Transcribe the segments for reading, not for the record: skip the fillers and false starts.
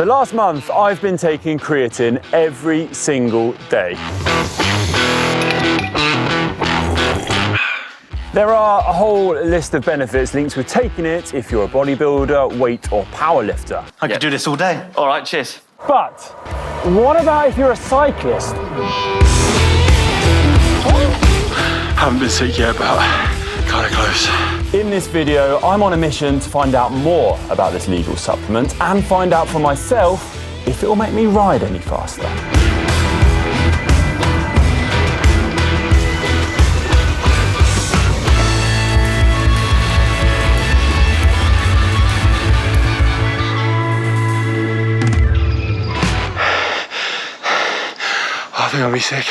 The last month, I've been taking creatine every single day. There are a whole list of benefits linked with taking it if you're a bodybuilder, weight or power lifter. I could do this all day. All right, cheers. But what about if you're a cyclist? Haven't been sick yet, but kind of close. In this video, I'm on a mission to find out more about this legal supplement and find out for myself if it will make me ride any faster. I think I'll be sick.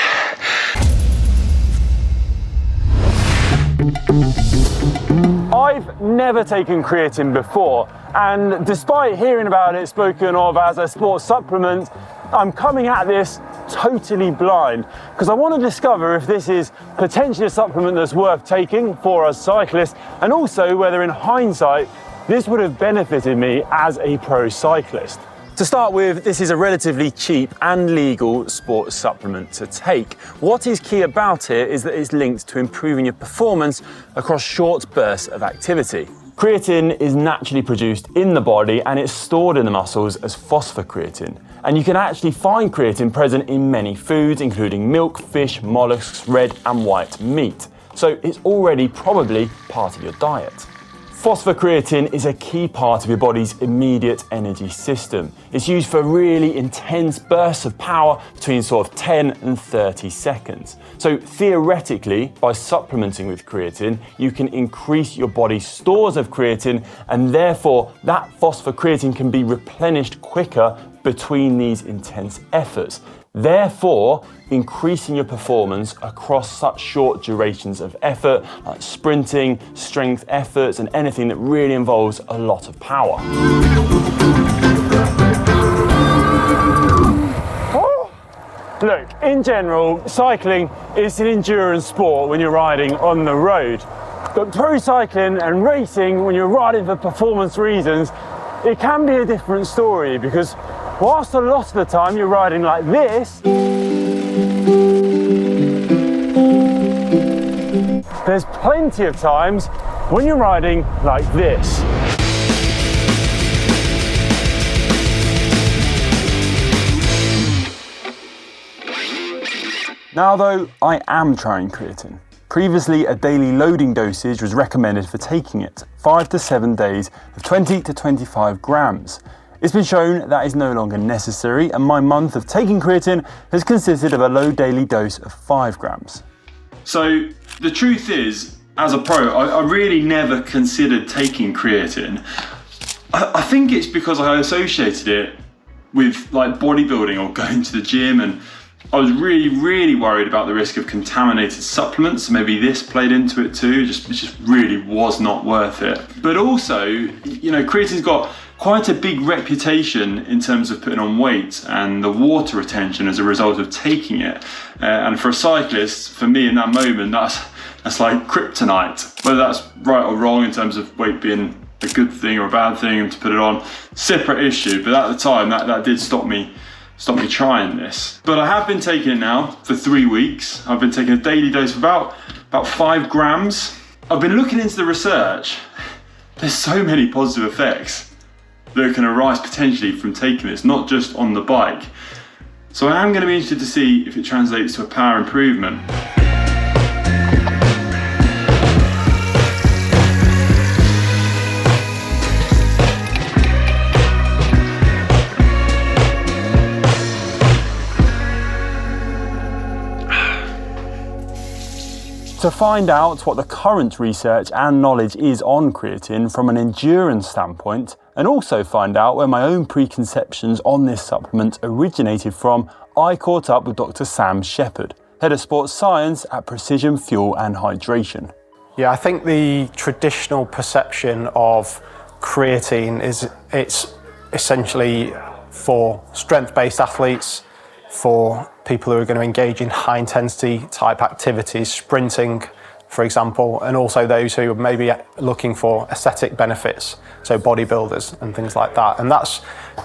I've never taken creatine before, and despite hearing about it spoken of as a sports supplement, I'm coming at this totally blind because I want to discover if this is potentially a supplement that's worth taking for us cyclists, and also whether in hindsight this would have benefited me as a pro cyclist. To start with, this is a relatively cheap and legal sports supplement to take. What is key about it is that it's linked to improving your performance across short bursts of activity. Creatine is naturally produced in the body and it's stored in the muscles as phosphocreatine. And you can actually find creatine present in many foods, including milk, fish, mollusks, red and white meat. So it's already probably part of your diet. Phosphocreatine is a key part of your body's immediate energy system. It's used for really intense bursts of power between sort of 10 and 30 seconds. So theoretically, by supplementing with creatine, you can increase your body's stores of creatine, and therefore that phosphocreatine can be replenished quicker between these intense efforts, therefore increasing your performance across such short durations of effort, like sprinting, strength efforts, and anything that really involves a lot of power. Look, in general, cycling is an endurance sport when you're riding on the road. But pro cycling and racing, when you're riding for performance reasons, it can be a different story, because whilst a lot of the time you're riding like this, there's plenty of times when you're riding like this. Now though, I am trying creatine. Previously, a daily loading dosage was recommended for taking it, 5 to 7 days of 20 to 25 grams. It's been shown that is no longer necessary, and my month of taking creatine has consisted of a low daily dose of 5 grams. So the truth is, as a pro, I really never considered taking creatine. I think it's because I associated it with like bodybuilding or going to the gym, and I was really worried about the risk of contaminated supplements. Maybe this played into it too. It just really was not worth it. But also, you know, creatine's got quite a big reputation in terms of putting on weight and the water retention as a result of taking it. And for a cyclist, for me in that moment, that's like kryptonite. Whether that's right or wrong in terms of weight being a good thing or a bad thing and to put it on, separate issue. But at the time, that did stop me trying this. But I have been taking it now for 3 weeks. I've been taking a daily dose of about 5 grams. I've been looking into the research. There's so many positive effects that can arise potentially from taking this, not just on the bike. So I am going to be interested to see if it translates to a power improvement. To find out what the current research and knowledge is on creatine from an endurance standpoint, and also find out where my own preconceptions on this supplement originated from, I caught up with Dr. Sam Shepherd, Head of Sports Science at Precision Fuel and Hydration. Yeah, I think the traditional perception of creatine is it's essentially for strength-based athletes, for people who are going to engage in high intensity type activities, sprinting, for example, and also those who are maybe looking for aesthetic benefits, so bodybuilders and things like that. And that's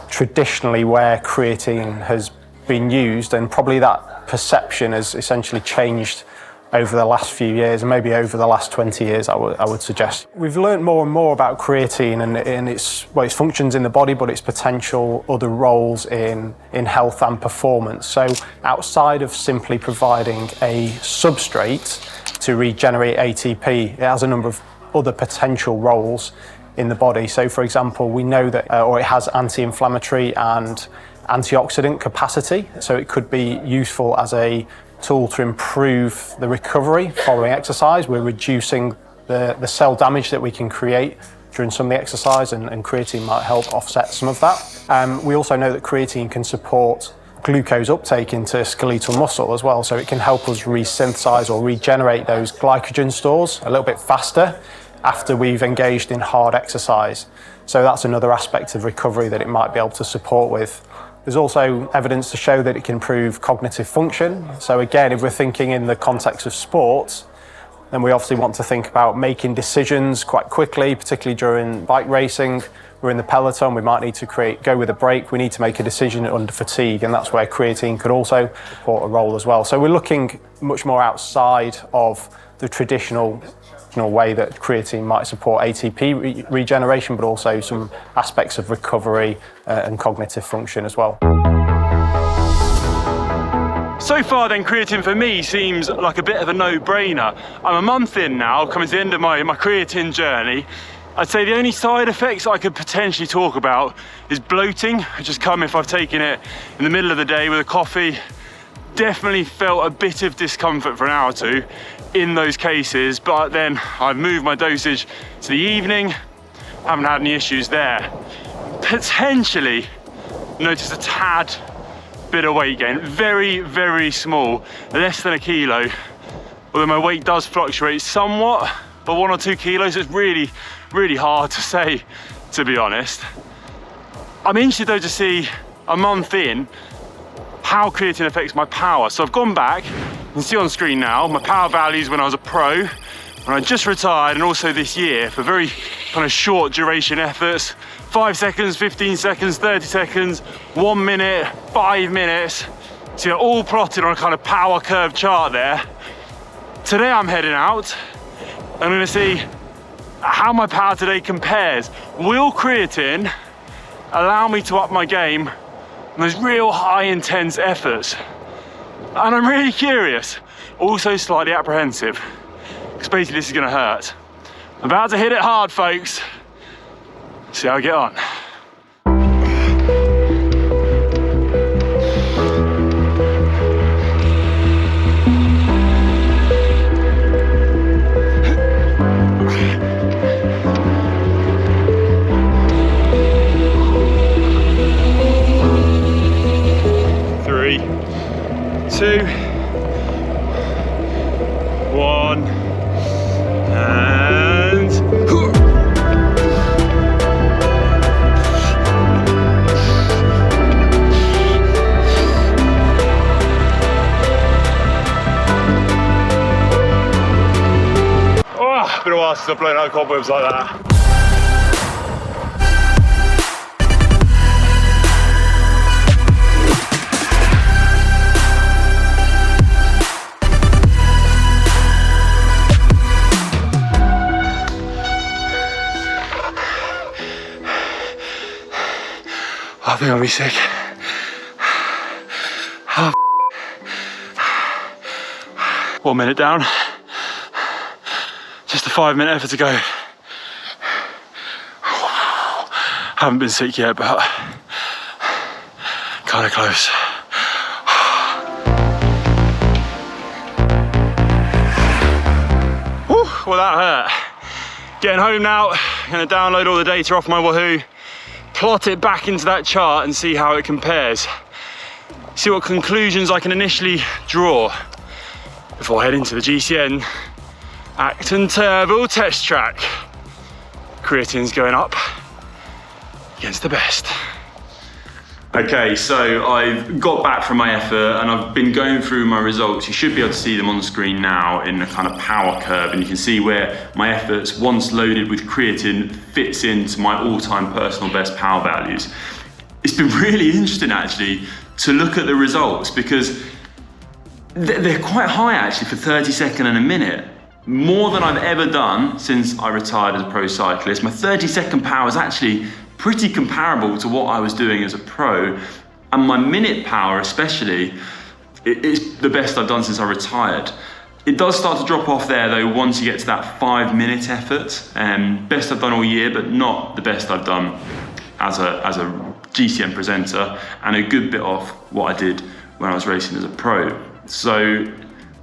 traditionally where creatine has been used, and probably that perception has essentially changed over the last few years, and maybe over the last 20 years, I would suggest. We've learned more and more about creatine and its functions in the body, but its potential other roles in health and performance. So outside of simply providing a substrate to regenerate ATP, it has a number of other potential roles in the body. So for example, we know that, or it has anti-inflammatory and antioxidant capacity, so it could be useful as a tool to improve the recovery following exercise. We're reducing the cell damage that we can create during some of the exercise, and creatine might help offset some of that. We also know that creatine can support glucose uptake into skeletal muscle as well, so it can help us resynthesize or regenerate those glycogen stores a little bit faster after we've engaged in hard exercise. So that's another aspect of recovery that it might be able to support with. There's also evidence to show that it can improve cognitive function. So again, if we're thinking in the context of sports, then we obviously want to think about making decisions quite quickly, particularly during bike racing. We're in the peloton, we might need to go with a break, we need to make a decision under fatigue, and that's where creatine could also support a role as well. So we're looking much more outside of the traditional way that creatine might support ATP regeneration, but also some aspects of recovery and cognitive function as well. So far then, creatine for me seems like a bit of a no-brainer. I'm a month in now, coming to the end of my creatine journey. I'd say the only side effects I could potentially talk about is bloating, which has come if I've taken it in the middle of the day with a coffee. Definitely felt a bit of discomfort for an hour or two in those cases, but then I've moved my dosage to the evening, haven't had any issues there. Potentially noticed a tad bit of weight gain, very, very small, less than a kilo, although my weight does fluctuate somewhat, but 1 or 2 kilos is really, really hard to say, to be honest. I'm interested though to see, a month in, how creatine affects my power. So I've gone back, you can see on screen now, my power values when I was a pro, when I just retired, and also this year for very kind of short duration efforts, 5 seconds, 15 seconds, 30 seconds, 1 minute, 5 minutes. So you're all plotted on a kind of power curve chart there. Today I'm heading out, I'm gonna see how my power today compares. Will creatine allow me to up my game on those real high intense efforts? And I'm really curious, also slightly apprehensive, because basically this is gonna hurt. I'm about to hit it hard, folks. See how I get on. Two, one, and oh, been a while since I've blown out cobwebs like that. I think I'll be sick. Oh. 1 minute down. Just a 5-minute effort to go. Haven't been sick yet, but kind of close. Whew, well, that hurt. Getting home now, gonna download all the data off my Wahoo, plot it back into that chart and see how it compares. See what conclusions I can initially draw before heading to the GCN Acton Turbo test track. Creatine's going up against the best. Okay, so I've got back from my effort and I've been going through my results. You should be able to see them on the screen now in a kind of power curve, and you can see where my efforts, once loaded with creatine, fits into my all-time personal best power values. It's been really interesting actually to look at the results, because they're quite high actually for 30 seconds and a minute. More than I've ever done since I retired as a pro cyclist. My 30-second power is actually pretty comparable to what I was doing as a pro, and my minute power especially is the best I've done since I retired. It does start to drop off there though once you get to that 5-minute effort. Best I've done all year, but not the best I've done as a GCN presenter, and a good bit off what I did when I was racing as a pro. So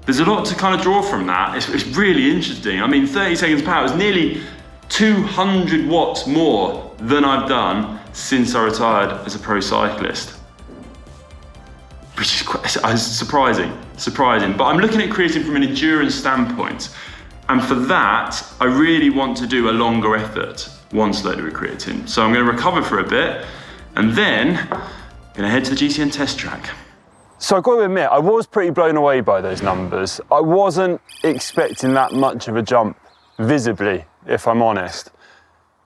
there's a lot to kind of draw from that. It's really interesting. I mean, 30 seconds power is nearly 200 watts more than I've done since I retired as a pro cyclist. Which is quite surprising. But I'm looking at creatine from an endurance standpoint. And for that, I really want to do a longer effort once loaded with creatine. So I'm going to recover for a bit, and then I'm going to head to the GCN test track. So I've got to admit, I was pretty blown away by those numbers. I wasn't expecting that much of a jump visibly, if I'm honest.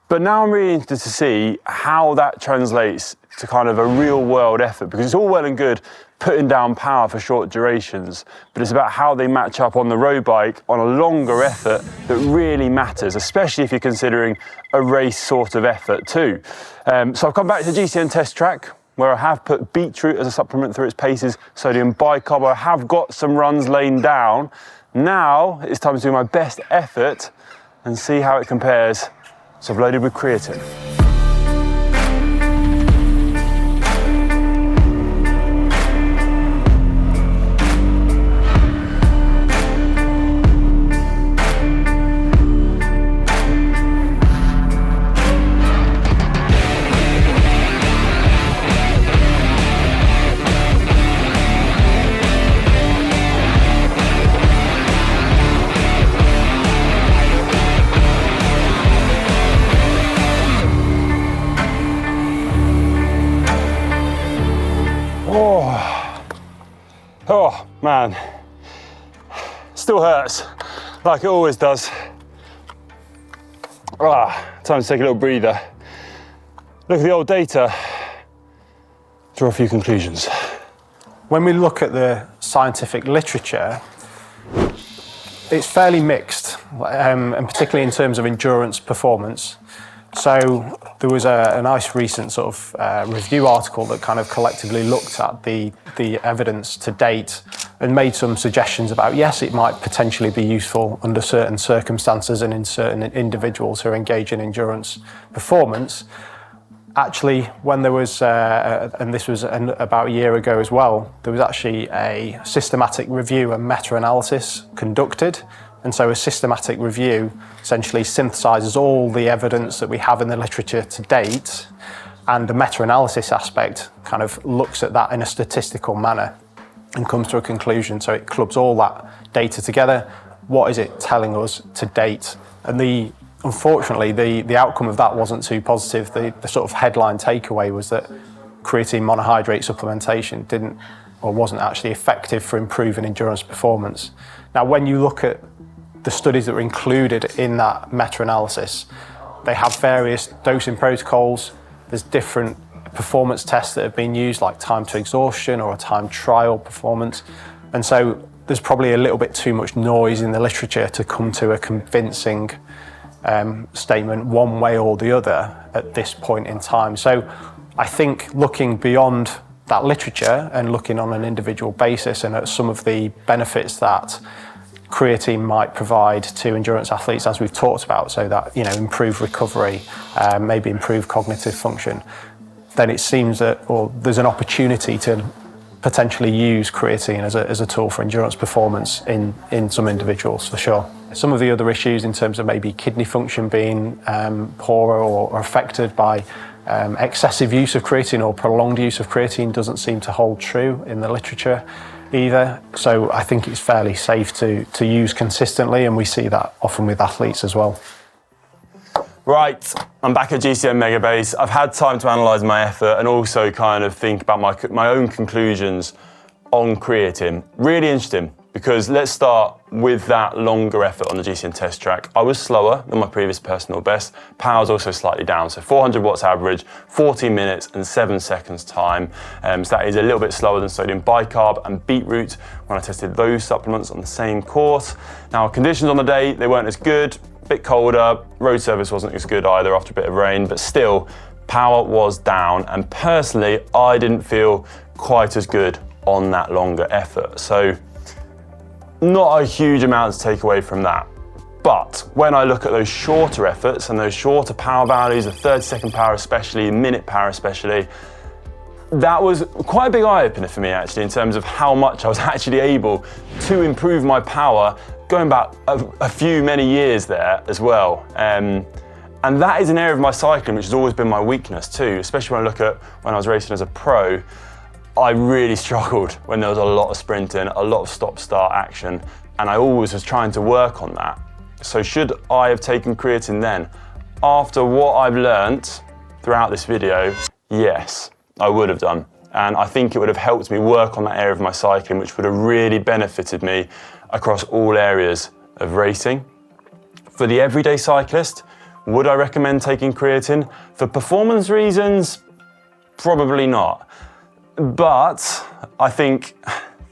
But now I'm really interested to see how that translates to kind of a real world effort, because it's all well and good putting down power for short durations, but it's about how they match up on the road bike on a longer effort that really matters, especially if you're considering a race sort of effort too. So I've come back to the GCN test track, where I have put Beetroot as a supplement through its paces, sodium bicarb. I have got some runs laying down. Now it's time to do my best effort and see how it compares. So I've loaded with creatine. Oh man, still hurts, like it always does. Time to take a little breather. Look at the old data, draw a few conclusions. When we look at the scientific literature, it's fairly mixed, and particularly in terms of endurance performance. So there was a nice recent sort of review article that kind of collectively looked at the evidence to date and made some suggestions about, yes, it might potentially be useful under certain circumstances and in certain individuals who are engaged in endurance performance. Actually, when there was, and this was about a year ago as well, there was actually a systematic review and meta-analysis conducted. And so a systematic review essentially synthesises all the evidence that we have in the literature to date, and the meta-analysis aspect kind of looks at that in a statistical manner and comes to a conclusion. So it clubs all that data together. What is it telling us to date? And unfortunately, the outcome of that wasn't too positive. The sort of headline takeaway was that creatine monohydrate supplementation wasn't actually effective for improving endurance performance. Now, when you look at the studies that were included in that meta-analysis, they have various dosing protocols. There's different performance tests that have been used, like time to exhaustion or a time trial performance. And so there's probably a little bit too much noise in the literature to come to a convincing statement one way or the other at this point in time. So I think looking beyond that literature and looking on an individual basis and at some of the benefits that creatine might provide to endurance athletes, as we've talked about, so that, improve recovery, maybe improve cognitive function, then it seems that there's an opportunity to potentially use creatine as a tool for endurance performance in some individuals, for sure. Some of the other issues in terms of maybe kidney function being poorer or affected by excessive use of creatine or prolonged use of creatine doesn't seem to hold true in the literature either. So I think it's fairly safe to use consistently, and we see that often with athletes as well. Right, I'm back at GCN Megabase. I've had time to analyse my effort and also kind of think about my own conclusions on creatine. Really interesting, because let's start with that longer effort on the GCN test track. I was slower than my previous personal best. Power's also slightly down, so 400 watts average, 14 minutes and 7 seconds time. So that is a little bit slower than sodium bicarb and beetroot when I tested those supplements on the same course. Now, conditions on the day, they weren't as good. Bit colder, road service wasn't as good either after a bit of rain, but still, power was down, and personally, I didn't feel quite as good on that longer effort. So, not a huge amount to take away from that. But when I look at those shorter efforts and those shorter power values, the 30-second power especially, minute power especially, that was quite a big eye-opener for me actually, in terms of how much I was actually able to improve my power going back many years there as well. And that is an area of my cycling which has always been my weakness too, especially when I look at when I was racing as a pro. I really struggled when there was a lot of sprinting, a lot of stop-start action, and I always was trying to work on that. So should I have taken creatine then? After what I've learnt throughout this video, yes, I would have done. And I think it would have helped me work on that area of my cycling, which would have really benefited me across all areas of racing. For the everyday cyclist, would I recommend taking creatine? For performance reasons, probably not. But I think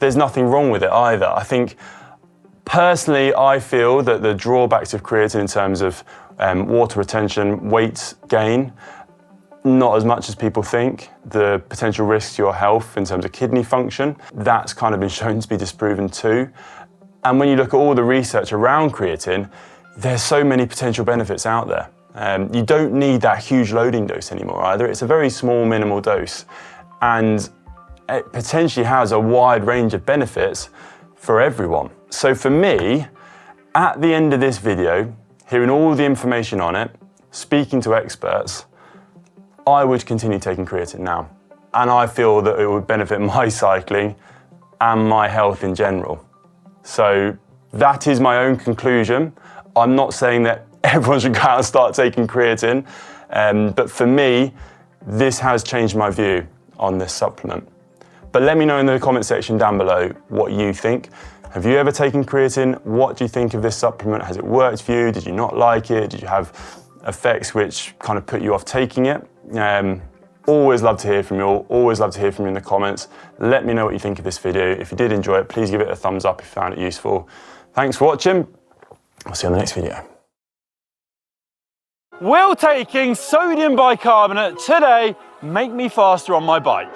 there's nothing wrong with it either. I think personally, I feel that the drawbacks of creatine in terms of water retention, weight gain, not as much as people think. The potential risks to your health in terms of kidney function, that's kind of been shown to be disproven too. And when you look at all the research around creatine, there's so many potential benefits out there. You don't need that huge loading dose anymore either. It's a very small, minimal dose. And it potentially has a wide range of benefits for everyone. So for me, at the end of this video, hearing all the information on it, speaking to experts, I would continue taking creatine now. And I feel that it would benefit my cycling and my health in general. So that is my own conclusion. I'm not saying that everyone should go out and start taking creatine, but for me, this has changed my view on this supplement. But let me know in the comment section down below what you think. Have you ever taken creatine? What do you think of this supplement? Has it worked for you? Did you not like it? Did you have effects which kind of put you off taking it? Always love to hear from you all. Always love to hear from you in the comments. Let me know what you think of this video. If you did enjoy it, please give it a thumbs up if you found it useful. Thanks for watching. I'll see you on the next video. Will taking sodium bicarbonate today make me faster on my bike?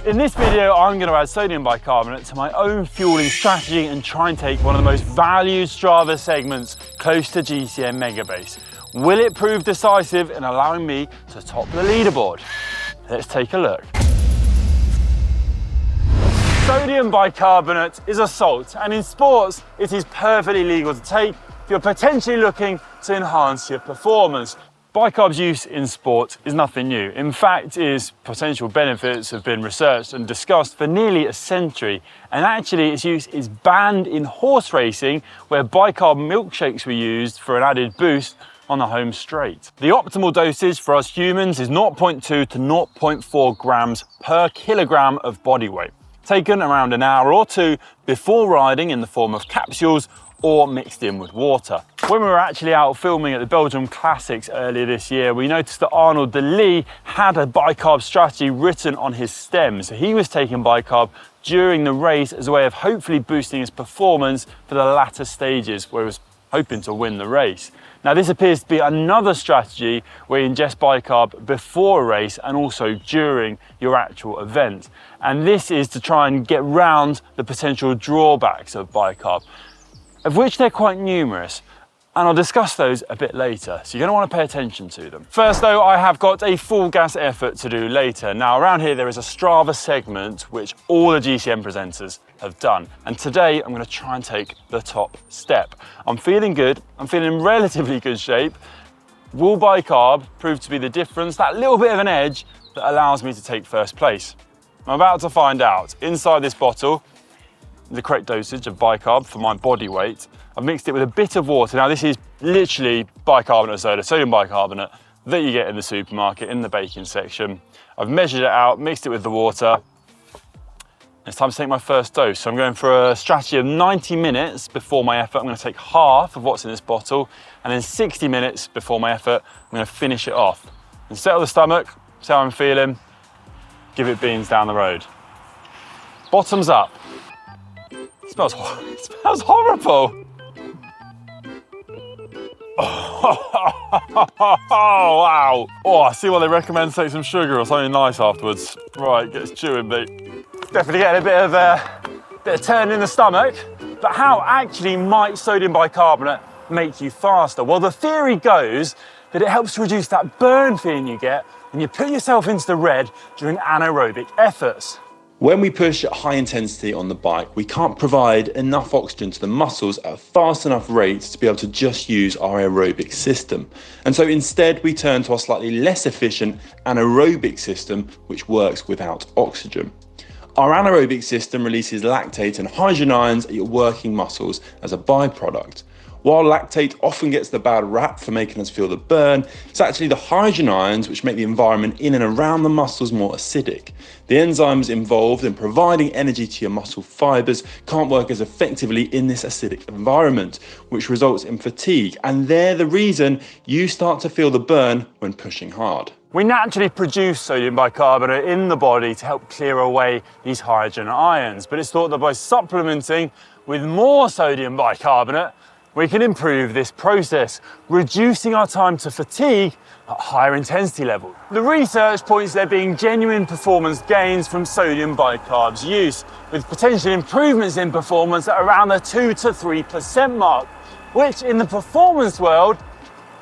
In this video, I'm going to add sodium bicarbonate to my own fueling strategy and try and take one of the most valued Strava segments close to GCN Megabase. Will it prove decisive in allowing me to top the leaderboard? Let's take a look. Sodium bicarbonate is a salt, and in sports, it is perfectly legal to take if you're potentially looking to enhance your performance. Bicarb's use in sport is nothing new. In fact, its potential benefits have been researched and discussed for nearly a century. And actually, its use is banned in horse racing, where bicarb milkshakes were used for an added boost on the home straight. The optimal dosage for us humans is 0.2 to 0.4 grams per kilogram of body weight, taken around an hour or two before riding in the form of capsules or mixed in with water. When we were actually out filming at the Belgium Classics earlier this year, we noticed that Arnold de Lee had a bicarb strategy written on his stem. So he was taking bicarb during the race as a way of hopefully boosting his performance for the latter stages, where he was hoping to win the race. Now, this appears to be another strategy where you ingest bicarb before a race and also during your actual event. And this is to try and get round the potential drawbacks of bicarb, of which they're quite numerous. and I'll discuss those a bit later, so you're going to want to pay attention to them. First though, I have got a full gas effort to do later. Now around here there is a Strava segment which all the GCN presenters have done, and today I'm going to try and take the top step. I'm feeling good, I'm feeling in relatively good shape. Will bicarb prove to be the difference, that little bit of an edge that allows me to take first place? I'm about to find out. Inside this bottle, the correct dosage of bicarb for my body weight. I've mixed it with a bit of water. Now this is literally bicarbonate soda, sodium bicarbonate that you get in the supermarket in the baking section. I've measured it out, mixed it with the water. It's time to take my first dose. So I'm going for a strategy of 90 minutes before my effort. I'm going to take half of what's in this bottle, and then 60 minutes before my effort, I'm going to finish it off. And settle the stomach, see how I'm feeling, give it beans down the road. Bottoms up. It smells horrible. Oh, wow. Oh, I see why they recommend take some sugar or something nice afterwards. Right, gets chewing, mate. Definitely getting a bit of turn in the stomach. But how actually might sodium bicarbonate make you faster? Well, the theory goes that it helps to reduce that burn feeling you get when you put yourself into the red during anaerobic efforts. When we push at high intensity on the bike, we can't provide enough oxygen to the muscles at a fast enough rate to be able to just use our aerobic system. And so instead we turn to our slightly less efficient anaerobic system, which works without oxygen. Our anaerobic system releases lactate and hydrogen ions at your working muscles as a byproduct. While lactate often gets the bad rap for making us feel the burn, it's actually the hydrogen ions which make the environment in and around the muscles more acidic. The enzymes involved in providing energy to your muscle fibers can't work as effectively in this acidic environment, which results in fatigue, and they're the reason you start to feel the burn when pushing hard. We naturally produce sodium bicarbonate in the body to help clear away these hydrogen ions, but it's thought that by supplementing with more sodium bicarbonate, we can improve this process, reducing our time to fatigue at higher intensity levels. The research points to there being genuine performance gains from sodium bicarb's use, with potential improvements in performance at around the 2 to 3% mark, which in the performance world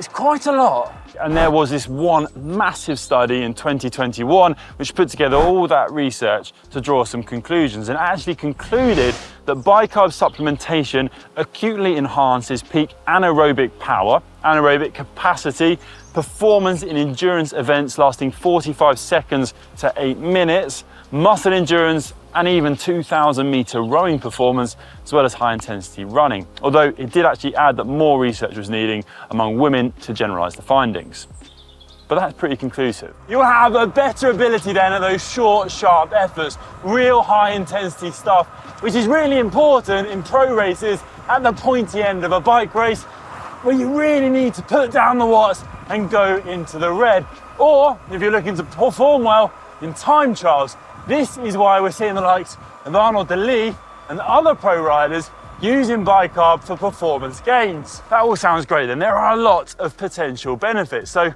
is quite a lot. And there was this one massive study in 2021 which put together all that research to draw some conclusions, and actually concluded that bicarb supplementation acutely enhances peak anaerobic power, anaerobic capacity, performance in endurance events lasting 45 seconds to 8 minutes, muscle endurance, and even 2,000 meter rowing performance, as well as high intensity running. Although it did actually add that more research was needed among women to generalize the findings. But that's pretty conclusive. You'll have a better ability then at those short, sharp efforts, real high intensity stuff, which is really important in pro races at the pointy end of a bike race, where you really need to put down the watts and go into the red. Or if you're looking to perform well in time trials, this is why we're seeing the likes of Arnold De Lee and other pro riders using bicarb for performance gains. That all sounds great then. There are a lot of potential benefits. So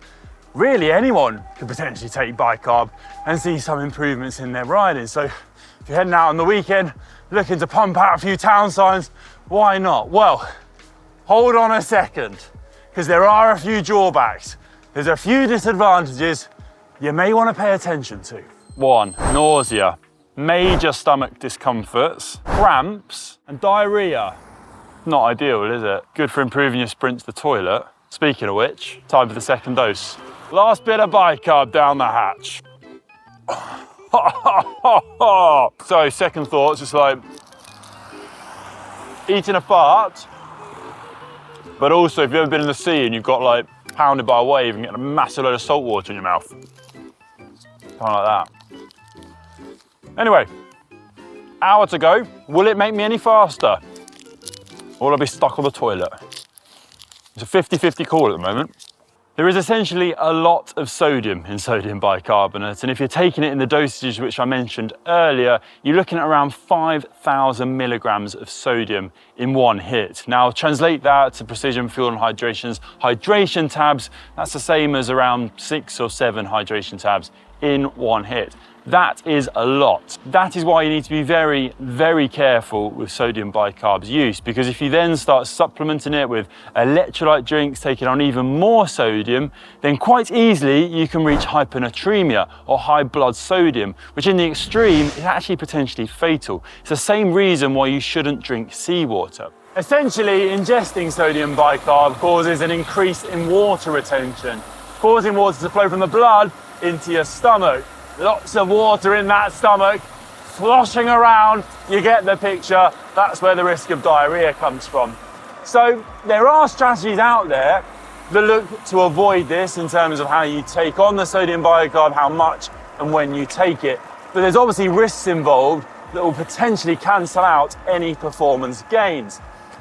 really anyone could potentially take bicarb and see some improvements in their riding. So if you're heading out on the weekend, looking to pump out a few town signs, why not? Well, hold on a second, because there are a few drawbacks. There's a few disadvantages you may want to pay attention to. 1. Nausea, major stomach discomforts, cramps, and diarrhea. Not ideal, is it? Good for improving your sprint to the toilet. Speaking of which, time for the second dose. Last bit of bicarb down the hatch. So, second thoughts, it's like eating a fart, but also if you've ever been in the sea and you've got like pounded by a wave and getting a massive load of salt water in your mouth. Kind of like that. Anyway, hour to go. Will it make me any faster? Or will I be stuck on the toilet? It's a 50-50 call at the moment. There is essentially a lot of sodium in sodium bicarbonate, and if you're taking it in the dosages which I mentioned earlier, you're looking at around 5,000 milligrams of sodium in one hit. Now translate that to Precision Fuel and Hydration's hydration tabs, that's the same as around 6 or 7 hydration tabs in one hit. That is a lot. That is why you need to be very, very careful with sodium bicarb's use, because if you then start supplementing it with electrolyte drinks, taking on even more sodium, then quite easily you can reach hyponatremia or high blood sodium, which in the extreme is actually potentially fatal. It's the same reason why you shouldn't drink seawater. Essentially, ingesting sodium bicarb causes an increase in water retention, causing water to flow from the blood into your stomach. Lots of water in that stomach, sloshing around, you get the picture. That's where the risk of diarrhea comes from. So there are strategies out there that look to avoid this in terms of how you take on the sodium bicarb, how much and when you take it. But there's obviously risks involved that will potentially cancel out any performance gains.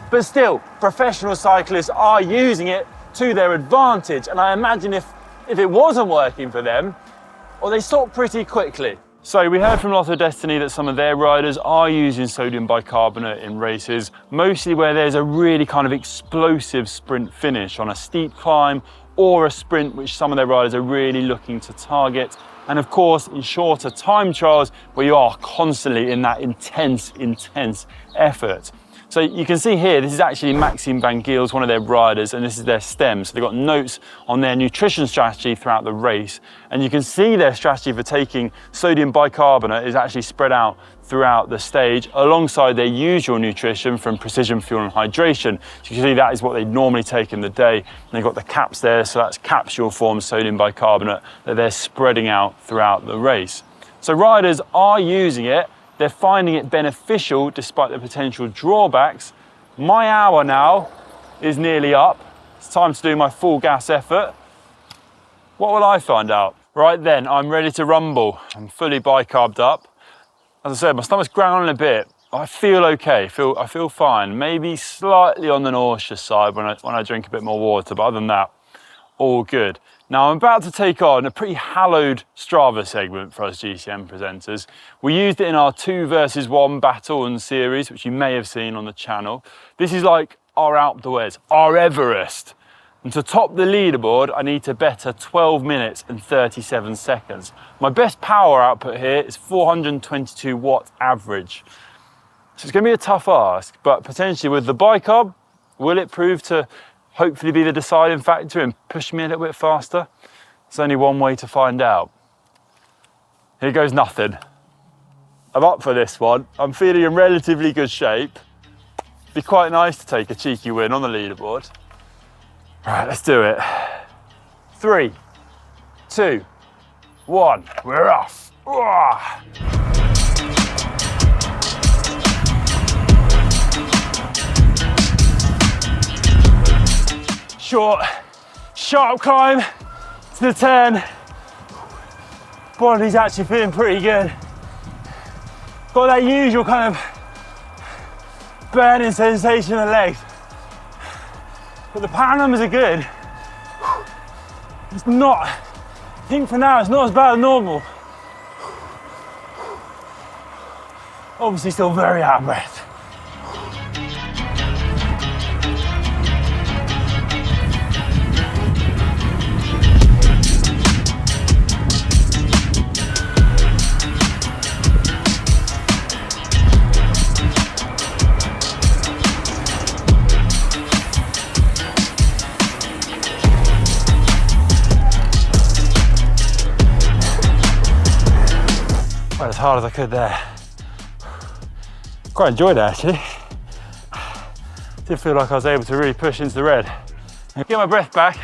But still, professional cyclists are using it to their advantage. And I imagine if it wasn't working for them, well, they stop pretty quickly. So we heard from Lotto Destiny that some of their riders are using sodium bicarbonate in races, mostly where there's a really kind of explosive sprint finish on a steep climb or a sprint which some of their riders are really looking to target. And of course, in shorter time trials where you are constantly in that intense effort. So you can see here, this is actually Maxime Van Giels, one of their riders, and this is their stem. So they've got notes on their nutrition strategy throughout the race. And you can see their strategy for taking sodium bicarbonate is actually spread out throughout the stage alongside their usual nutrition from Precision Fuel and Hydration. So you can see that is what they normally take in the day. And they've got the caps there, so that's capsule form sodium bicarbonate that they're spreading out throughout the race. So riders are using it. They're finding it beneficial despite the potential drawbacks. My hour now is nearly up. It's time to do my full gas effort. What will I find out? Right then, I'm ready to rumble. I'm fully bicarbed up. As I said, my stomach's growling a bit. I feel okay, I feel fine. Maybe slightly on the nauseous side when I drink a bit more water, but other than that, all good. Now I'm about to take on a pretty hallowed Strava segment for us GCN presenters. We used it in our 2 versus 1 battle and series, which you may have seen on the channel. This is like our Alpe d'Huez, our Everest. And to top the leaderboard, I need to better 12 minutes and 37 seconds. My best power output here is 422 watt average. So it's gonna be a tough ask, but potentially with the bicarb, will it prove to hopefully be the deciding factor and push me a little bit faster? There's only one way to find out. Here goes nothing. I'm up for this one. I'm feeling in relatively good shape. Be quite nice to take a cheeky win on the leaderboard. Right, let's do it. 3, 2, 1, we're off. Short, sharp climb to the 10. Body's actually feeling pretty good. Got that usual kind of burning sensation in the legs. But the power numbers are good. It's not, I think for now, it's not as bad as normal. Obviously still very out of breath. As hard as I could there. Quite enjoyed it actually. Did feel like I was able to really push into the red. Get my breath back,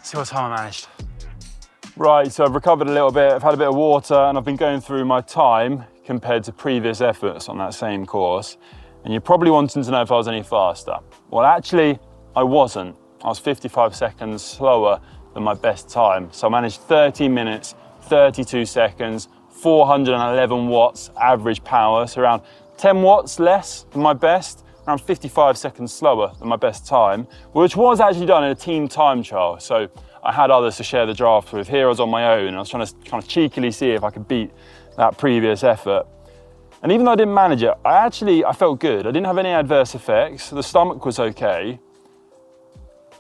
see what time I managed. Right, so I've recovered a little bit, I've had a bit of water and I've been going through my time compared to previous efforts on that same course. And you're probably wanting to know if I was any faster. Well, actually, I wasn't. I was 55 seconds slower than my best time. So I managed 13 minutes, 32 seconds, 411 watts average power, so around 10 watts less than my best, around 55 seconds slower than my best time, which was actually done in a team time trial. So I had others to share the draft with. Here I was on my own, and I was trying to kind of cheekily see if I could beat that previous effort. And even though I didn't manage it, I felt good. I didn't have any adverse effects. The stomach was okay.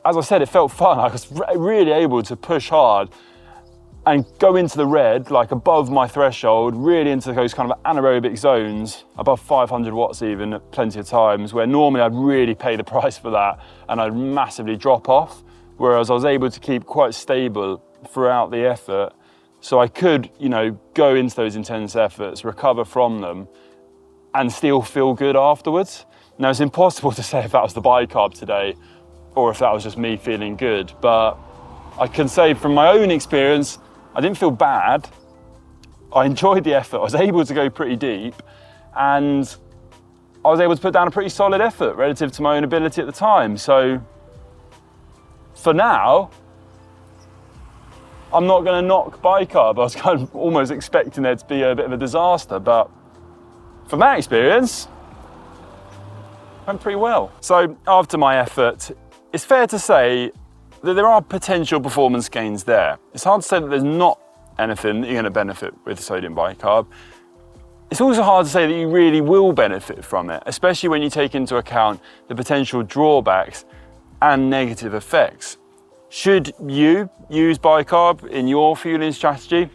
As I said, it felt fun. I was really able to push hard. and go into the red, like above my threshold, really into those kind of anaerobic zones, above 500 watts even, plenty of times, where normally I'd really pay the price for that and I'd massively drop off, whereas I was able to keep quite stable throughout the effort. So I could, you know, go into those intense efforts, recover from them, and still feel good afterwards. Now, it's impossible to say if that was the bicarb today or if that was just me feeling good, but I can say from my own experience, I didn't feel bad. I enjoyed the effort. I was able to go pretty deep, and I was able to put down a pretty solid effort relative to my own ability at the time. So for now, I'm not going to knock bicarb. I was kind of almost expecting there to be a bit of a disaster, but from that experience, went pretty well. So after my effort, it's fair to say that there are potential performance gains there. It's hard to say that there's not anything that you're going to benefit with sodium bicarb. It's also hard to say that you really will benefit from it, especially when you take into account the potential drawbacks and negative effects. Should you use bicarb in your fueling strategy?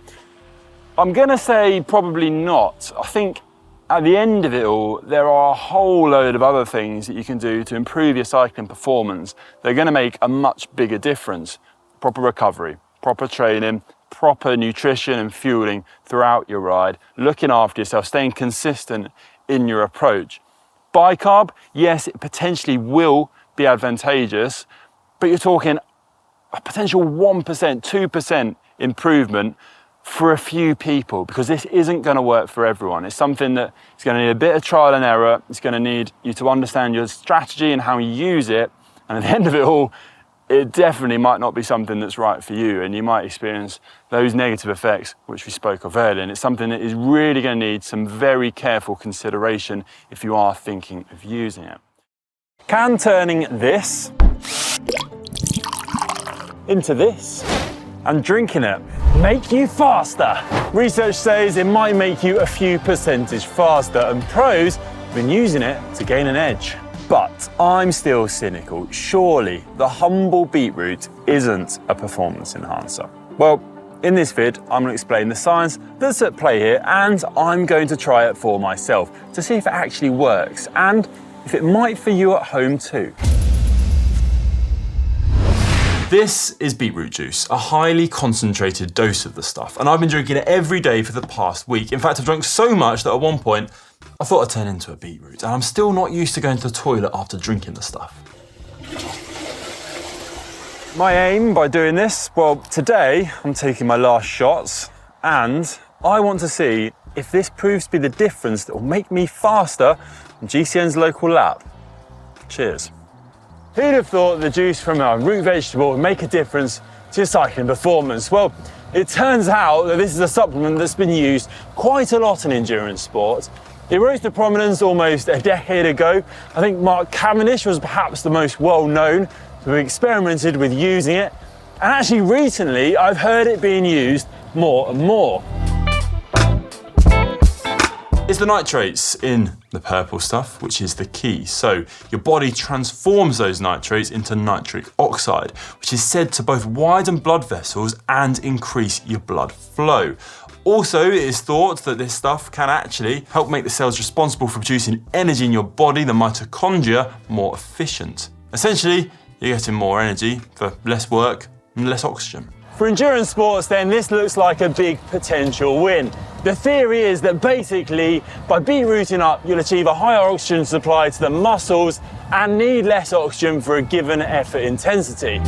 I'm going to say probably not. I think at the end of it all, there are a whole load of other things that you can do to improve your cycling performance. They're going to make a much bigger difference. Proper recovery, proper training, proper nutrition and fueling throughout your ride, looking after yourself, staying consistent in your approach. Bicarb, yes, it potentially will be advantageous, but you're talking a potential 1%, 2% improvement for a few people, because this isn't going to work for everyone. It's something that is going to need a bit of trial and error. It's going to need you to understand your strategy and how you use it. And at the end of it all, it definitely might not be something that's right for you, and you might experience those negative effects which we spoke of earlier. And it's something that is really going to need some very careful consideration if you are thinking of using it. Can turning this into this and drinking it make you faster? Research says it might make you a few percentage faster, and pros have been using it to gain an edge. But I'm still cynical. Surely the humble beetroot isn't a performance enhancer. Well, in this vid, I'm going to explain the science that's at play here, and I'm going to try it for myself to see if it actually works and if it might for you at home too. This is beetroot juice, a highly concentrated dose of the stuff, and I've been drinking it every day for the past week. In fact, I've drunk so much that at one point, I thought I'd turn into a beetroot, and I'm still not used to going to the toilet after drinking the stuff. My aim by doing this, well, today I'm taking my last shots, and I want to see if this proves to be the difference that will make me faster on GCN's local lap. Cheers. Who'd have thought the juice from a root vegetable would make a difference to your cycling performance? Well, it turns out that this is a supplement that's been used quite a lot in endurance sports. It rose to prominence almost a decade ago. I think Mark Cavendish was perhaps the most well-known to have experimented with using it. And actually recently, I've heard it being used more and more. It's the nitrates in the purple stuff which is the key. So your body transforms those nitrates into nitric oxide, which is said to both widen blood vessels and increase your blood flow. Also, it is thought that this stuff can actually help make the cells responsible for producing energy in your body, the mitochondria, more efficient. Essentially, you're getting more energy for less work and less oxygen. For endurance sports then, this looks like a big potential win. The theory is that basically, by beetrooting up, you'll achieve a higher oxygen supply to the muscles and need less oxygen for a given effort intensity.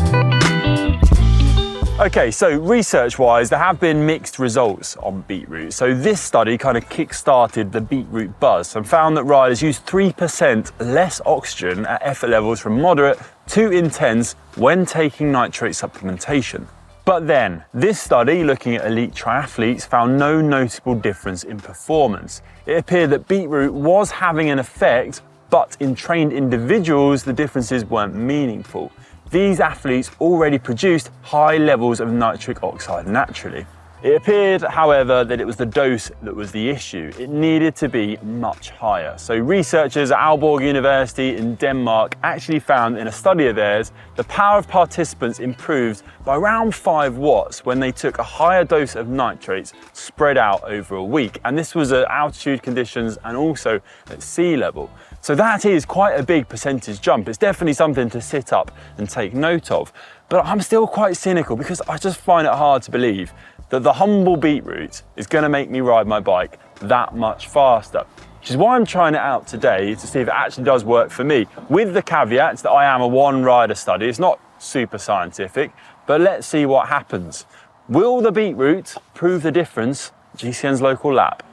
Okay, so research-wise, there have been mixed results on beetroot. So this study kind of kick-started the beetroot buzz and found that riders use 3% less oxygen at effort levels from moderate to intense when taking nitrate supplementation. But then, this study, looking at elite triathletes, found no noticeable difference in performance. It appeared that beetroot was having an effect, but in trained individuals, the differences weren't meaningful. These athletes already produced high levels of nitric oxide naturally. It appeared, however, that it was the dose that was the issue. It needed to be much higher. So researchers at Aalborg University in Denmark actually found in a study of theirs, the power of participants improved by around 5 watts when they took a higher dose of nitrates spread out over a week. And this was at altitude conditions and also at sea level. So that is quite a big percentage jump. It's definitely something to sit up and take note of. But I'm still quite cynical because I just find it hard to believe that the humble beetroot is going to make me ride my bike that much faster. Which is why I'm trying it out today, to see if it actually does work for me. With the caveats that I am a one-rider study, it's not super scientific, but let's see what happens. Will the beetroot prove the difference? GCN's local lap.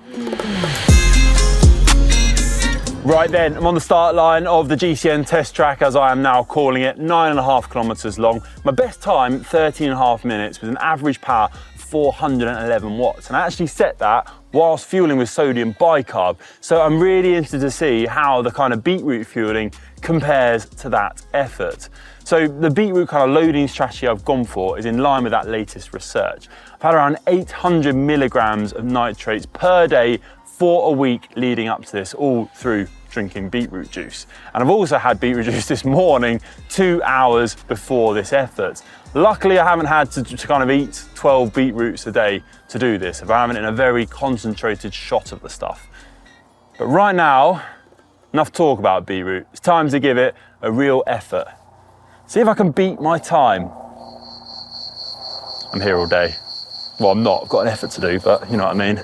Right then, I'm on the start line of the GCN test track, as I am now calling it, 9.5 kilometers long. My best time, 13.5 minutes, with an average power of 411 watts. And I actually set that whilst fueling with sodium bicarb. So I'm really interested to see how the kind of beetroot fueling compares to that effort. So the beetroot kind of loading strategy I've gone for is in line with that latest research. I've had around 800 milligrams of nitrates per day for a week leading up to this, all through drinking beetroot juice. And I've also had beetroot juice this morning, 2 hours before this effort. Luckily, I haven't had to kind of eat 12 beetroots a day to do this. I'm having it in a very concentrated shot of the stuff. But right now, enough talk about beetroot. It's time to give it a real effort. See if I can beat my time. I'm here all day. Well, I'm not, I've got an effort to do, but you know what I mean.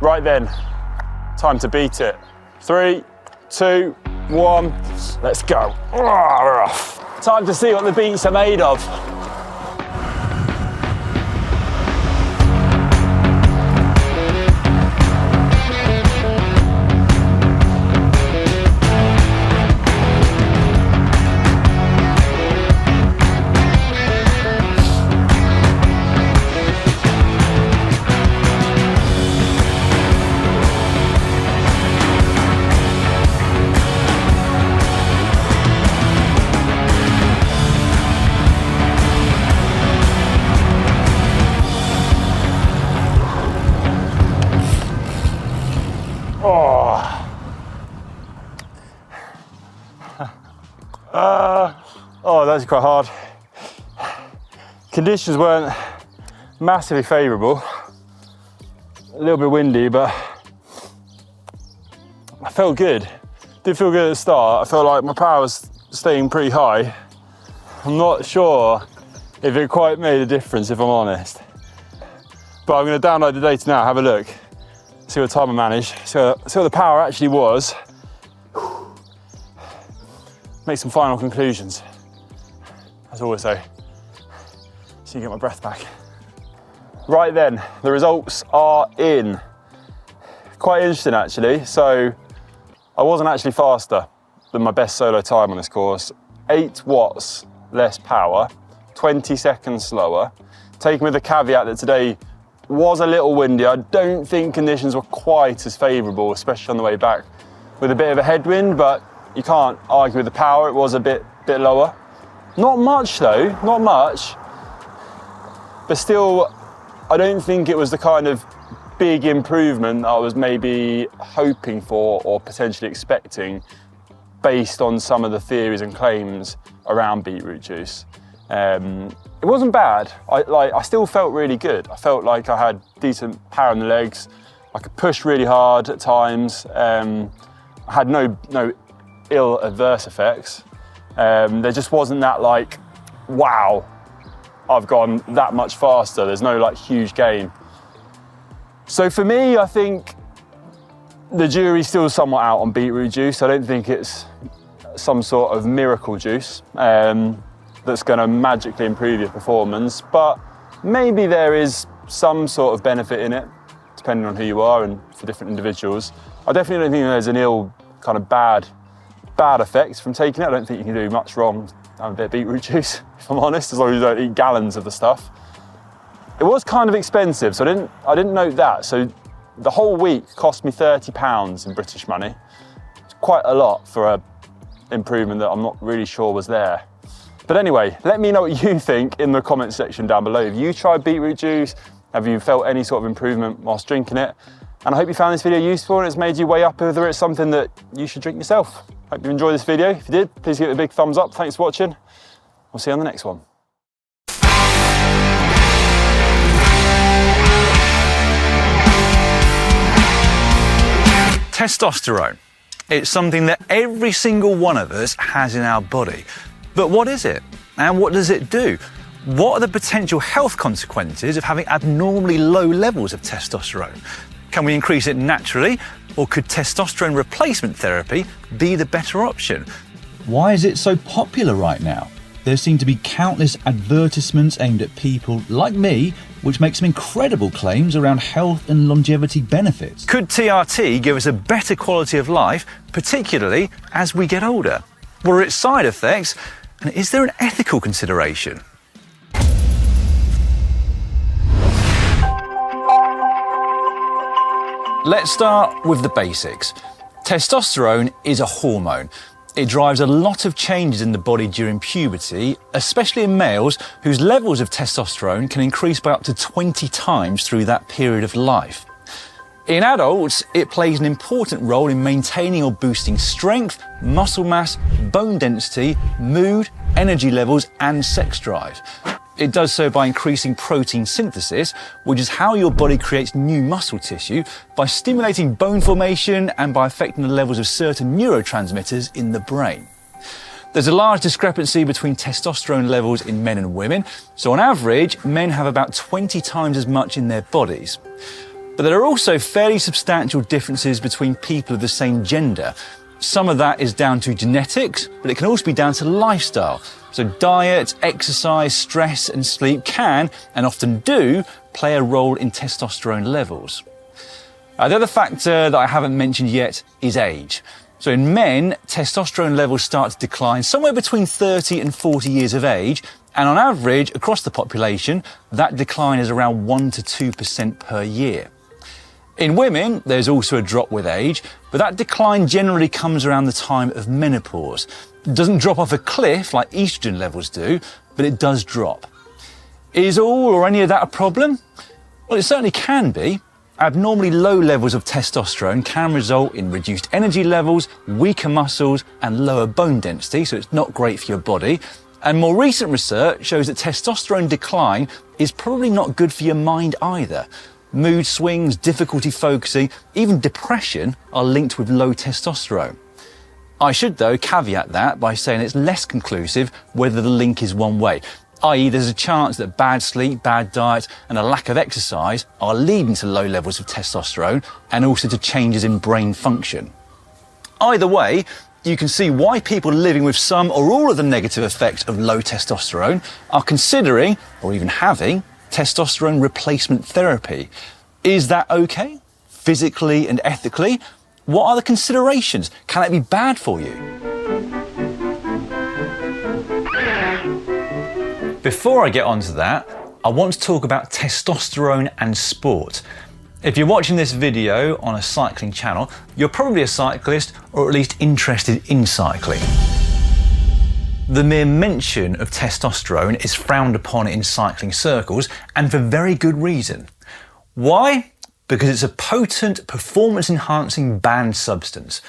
Right then, time to beat it. 3, 2, 1, let's go. Time to see what the beats are made of. Oh, that's quite hard. Conditions weren't massively favourable. A little bit windy, but I felt good. Did feel good at the start. I felt like my power was staying pretty high. I'm not sure if it quite made a difference, if I'm honest. But I'm going to download the data now, have a look, see what time I managed, see what the power actually was. Make some final conclusions, as always though, so you get my breath back. Right then, the results are in. Quite interesting actually. So I wasn't actually faster than my best solo time on this course. 8 watts less power, 20 seconds slower. Taken with the caveat that today was a little windy. I don't think conditions were quite as favourable, especially on the way back with a bit of a headwind, but you can't argue with the power. It was a bit lower. Not much though, not much. But still, I don't think it was the kind of big improvement I was maybe hoping for or potentially expecting based on some of the theories and claims around beetroot juice. It wasn't bad. I still felt really good. I felt like I had decent power in the legs. I could push really hard at times. I had no ill adverse effects. There just wasn't that like, wow, I've gone that much faster. There's no like huge gain. So for me, I think the jury's still somewhat out on beetroot juice. I don't think it's some sort of miracle juice that's going to magically improve your performance, but maybe there is some sort of benefit in it, depending on who you are and for different individuals. I definitely don't think there's an ill kind of bad effects from taking it. I don't think you can do much wrong having a bit of beetroot juice, if I'm honest, as long as you don't eat gallons of the stuff. It was kind of expensive, so I didn't note that. So the whole week cost me £30 in British money. It's quite a lot for an improvement that I'm not really sure was there. But anyway, let me know what you think in the comment section down below. Have you tried beetroot juice? Have you felt any sort of improvement whilst drinking it? And I hope you found this video useful and it's made you weigh up whether it's something that you should drink yourself. Hope you enjoyed this video. If you did, please give it a big thumbs up. Thanks for watching. We'll see you on the next one. Testosterone. It's something that every single one of us has in our body. But what is it? And what does it do? What are the potential health consequences of having abnormally low levels of testosterone? Can we increase it naturally, or could testosterone replacement therapy be the better option? Why is it so popular right now? There seem to be countless advertisements aimed at people like me, which make some incredible claims around health and longevity benefits. Could TRT give us a better quality of life, particularly as we get older? What are its side effects, and is there an ethical consideration? Let's start with the basics. Testosterone is a hormone. It drives a lot of changes in the body during puberty, especially in males whose levels of testosterone can increase by up to 20 times through that period of life. In adults, it plays an important role in maintaining or boosting strength, muscle mass, bone density, mood, energy levels, and sex drive. It does so by increasing protein synthesis, which is how your body creates new muscle tissue, by stimulating bone formation and by affecting the levels of certain neurotransmitters in the brain. There's a large discrepancy between testosterone levels in men and women, so on average, men have about 20 times as much in their bodies. But there are also fairly substantial differences between people of the same gender. Some of that is down to genetics, but it can also be down to lifestyle. So diet, exercise, stress and sleep can, and often do, play a role in testosterone levels. The other factor that I haven't mentioned yet is age. So in men, testosterone levels start to decline somewhere between 30 and 40 years of age, and on average, across the population, that decline is around 1 to 2% per year. In women, there's also a drop with age, but that decline generally comes around the time of menopause. It doesn't drop off a cliff like estrogen levels do, but it does drop. Is all or any of that a problem? Well, it certainly can be. Abnormally low levels of testosterone can result in reduced energy levels, weaker muscles, and lower bone density, so it's not great for your body. And more recent research shows that testosterone decline is probably not good for your mind either. Mood swings, difficulty focusing, even depression are linked with low testosterone. I should, though, caveat that by saying it's less conclusive whether the link is one way, i.e. there's a chance that bad sleep, bad diet and a lack of exercise are leading to low levels of testosterone and also to changes in brain function. Either way, you can see why people living with some or all of the negative effects of low testosterone are considering, or even having, testosterone replacement therapy. Is that okay? Physically and ethically? What are the considerations? Can it be bad for you? Before I get onto that, I want to talk about testosterone and sport. If you're watching this video on a cycling channel, you're probably a cyclist or at least interested in cycling. The mere mention of testosterone is frowned upon in cycling circles, and for very good reason. Why? Because it's a potent, performance-enhancing banned substance.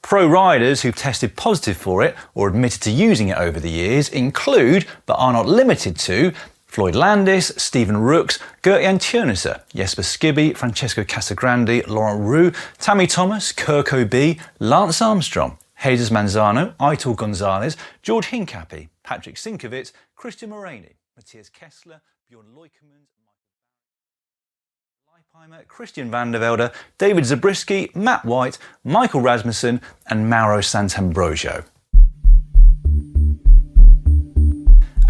Pro riders who've tested positive for it or admitted to using it over the years include, but are not limited to, Floyd Landis, Stephen Rooks, Gert-Jan Tjörnesser, Jesper Skibby, Francesco Casagrande, Laurent Roux, Tammy Thomas, Kirk O.B., Lance Armstrong, Jesus Manzano, Aitor Gonzalez, George Hincapie, Patrick Sinkovitz, Christian Morini, Matthias Kessler, Bjorn Leukermans, Michael Leipheimer, Christian van der Velde, David Zabriskie, Matt White, Michael Rasmussen and Mauro Santambrogio.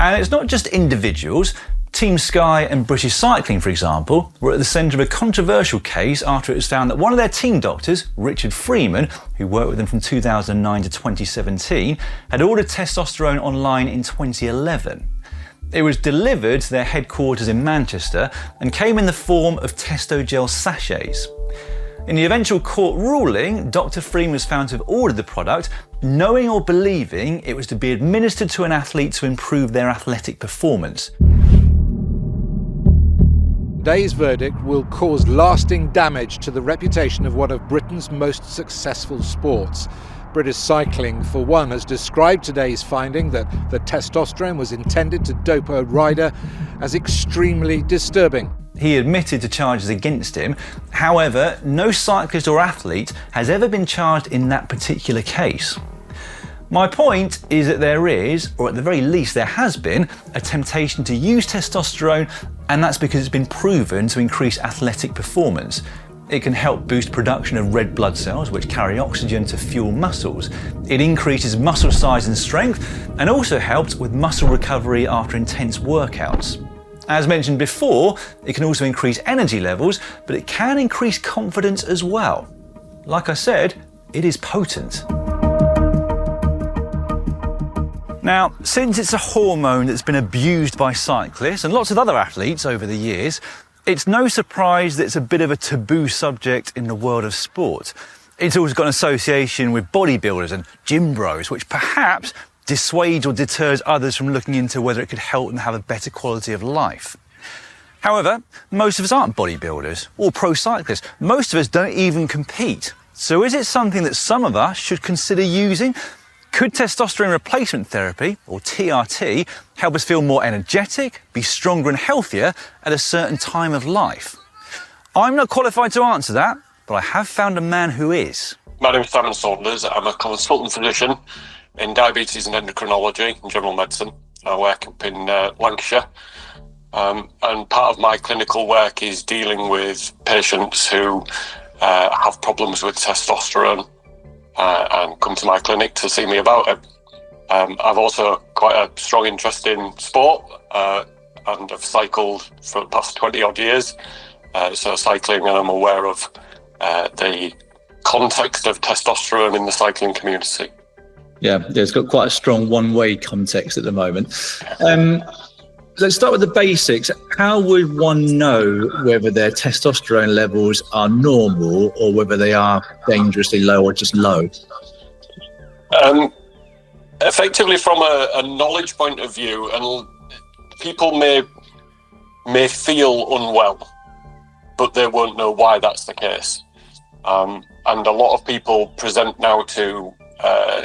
And it's not just individuals. Team Sky and British Cycling, for example, were at the centre of a controversial case after it was found that one of their team doctors, Richard Freeman, who worked with them from 2009 to 2017, had ordered testosterone online in 2011. It was delivered to their headquarters in Manchester and came in the form of Testogel sachets. In the eventual court ruling, Dr. Freeman was found to have ordered the product, knowing or believing it was to be administered to an athlete to improve their athletic performance. today's verdict will cause lasting damage to the reputation of one of Britain's most successful sports. British Cycling, for one, has described today's finding that the testosterone was intended to dope a rider as extremely disturbing. He admitted to charges against him. However, no cyclist or athlete has ever been charged in that particular case. My point is that there is, or at the very least there has been, a temptation to use testosterone, and that's because it's been proven to increase athletic performance. It can help boost production of red blood cells, which carry oxygen to fuel muscles. It increases muscle size and strength, and also helps with muscle recovery after intense workouts. As mentioned before, it can also increase energy levels, but it can increase confidence as well. Like I said, it is potent. Now, since it's a hormone that's been abused by cyclists and lots of other athletes over the years, it's no surprise that it's a bit of a taboo subject in the world of sport. It's also got an association with bodybuilders and gym bros, which perhaps dissuades or deters others from looking into whether it could help them have a better quality of life. However, most of us aren't bodybuilders or pro cyclists. Most of us don't even compete. So is it something that some of us should consider using? Could testosterone replacement therapy, or TRT, help us feel more energetic, be stronger and healthier at a certain time of life? I'm not qualified to answer that, but I have found a man who is. My name is Simon Saunders. I'm a consultant physician in diabetes and endocrinology and general medicine. I work up in Lancashire. And part of my clinical work is dealing with patients who have problems with testosterone and come to my clinic to see me about it. I've also quite a strong interest in sport and I've cycled for the past 20 odd years. So cycling, and I'm aware of the context of testosterone in the cycling community. Yeah, it's got quite a strong one-way context at the moment. Let's start with the basics. How would one know whether their testosterone levels are normal or whether they are dangerously low or just low? Effectively, from a knowledge point of view, and people may feel unwell, but they won't know why that's the case. And a lot of people present now to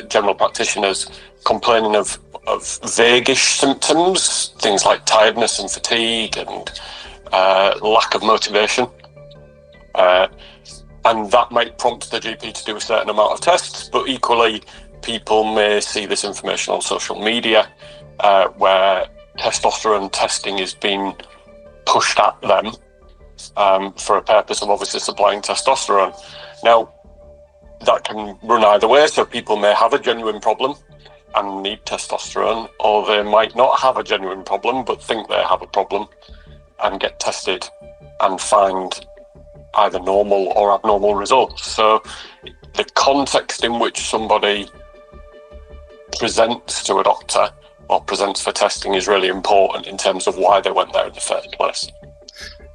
general practitioners complaining of vaguish symptoms, things like tiredness and fatigue and lack of motivation. And that might prompt the GP to do a certain amount of tests, but equally people may see this information on social media where testosterone testing is being pushed at them for a purpose of obviously supplying testosterone. Now, that can run either way, so people may have a genuine problem and need testosterone, or they might not have a genuine problem but think they have a problem and get tested and find either normal or abnormal results. So the context in which somebody presents to a doctor or presents for testing is really important in terms of why they went there in the first place.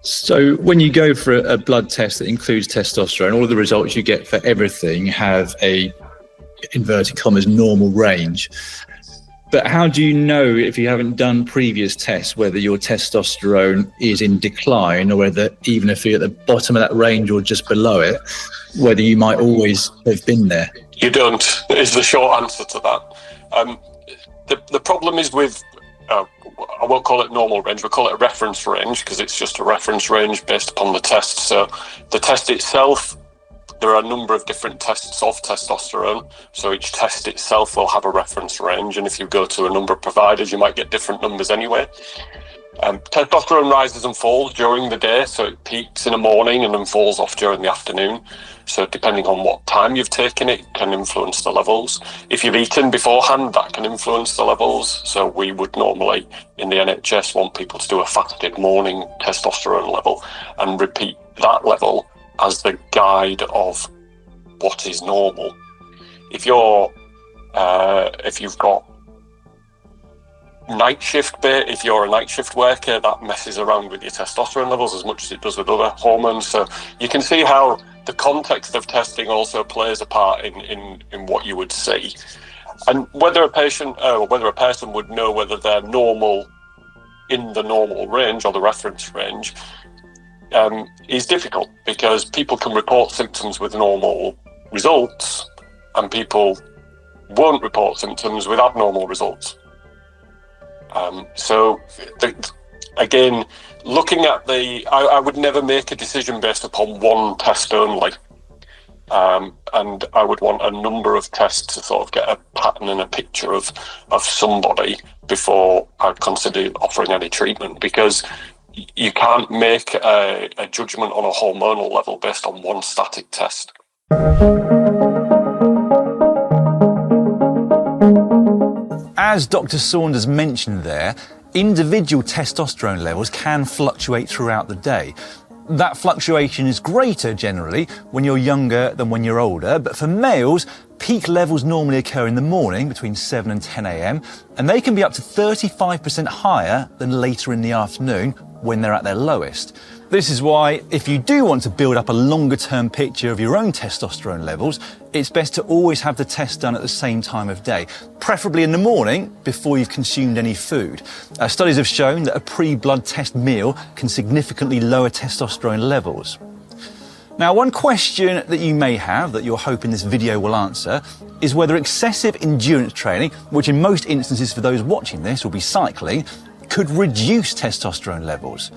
So when you go for a blood test that includes testosterone, all of the results you get for everything have a, inverted commas, normal range. But how do you know, if you haven't done previous tests, whether your testosterone is in decline or whether, even if you're at the bottom of that range or just below it, whether you might always have been there? You don't, is the short answer to that. The problem is with, I won't call it normal range, we'll call it a reference range because it's just a reference range based upon the test. So the test itself, there are a number of different tests of testosterone. So each test itself will have a reference range. And if you go to a number of providers, you might get different numbers anyway. Testosterone rises and falls during the day. So it peaks in the morning and then falls off during the afternoon. So depending on what time you've taken it can influence the levels. If you've eaten beforehand, that can influence the levels. So we would normally, in the NHS, want people to do a fasted morning testosterone level and repeat that level as the guide of what is normal. If you've got night shift bit, if you're a night shift worker, that messes around with your testosterone levels as much as it does with other hormones. So you can see how the context of testing also plays a part in what you would see. And whether a patient or whether a person would know whether they're normal in the normal range or the reference range is difficult because people can report symptoms with normal results and people won't report symptoms with abnormal results. Again, looking at I would never make a decision based upon one test only. And I would want a number of tests to sort of get a pattern and a picture of somebody before I'd consider offering any treatment, because you can't make a judgment on a hormonal level based on one static test. As Dr. Saunders mentioned there, individual testosterone levels can fluctuate throughout the day. That fluctuation is greater generally when you're younger than when you're older, but for males, peak levels normally occur in the morning between 7 and 10 a.m, and they can be up to 35% higher than later in the afternoon when they're at their lowest. This is why, if you do want to build up a longer-term picture of your own testosterone levels, it's best to always have the test done at the same time of day, preferably in the morning before you've consumed any food. Studies have shown that a pre-blood test meal can significantly lower testosterone levels. Now, one question that you may have that you're hoping this video will answer is whether excessive endurance training, which in most instances for those watching this will be cycling, could reduce testosterone levels.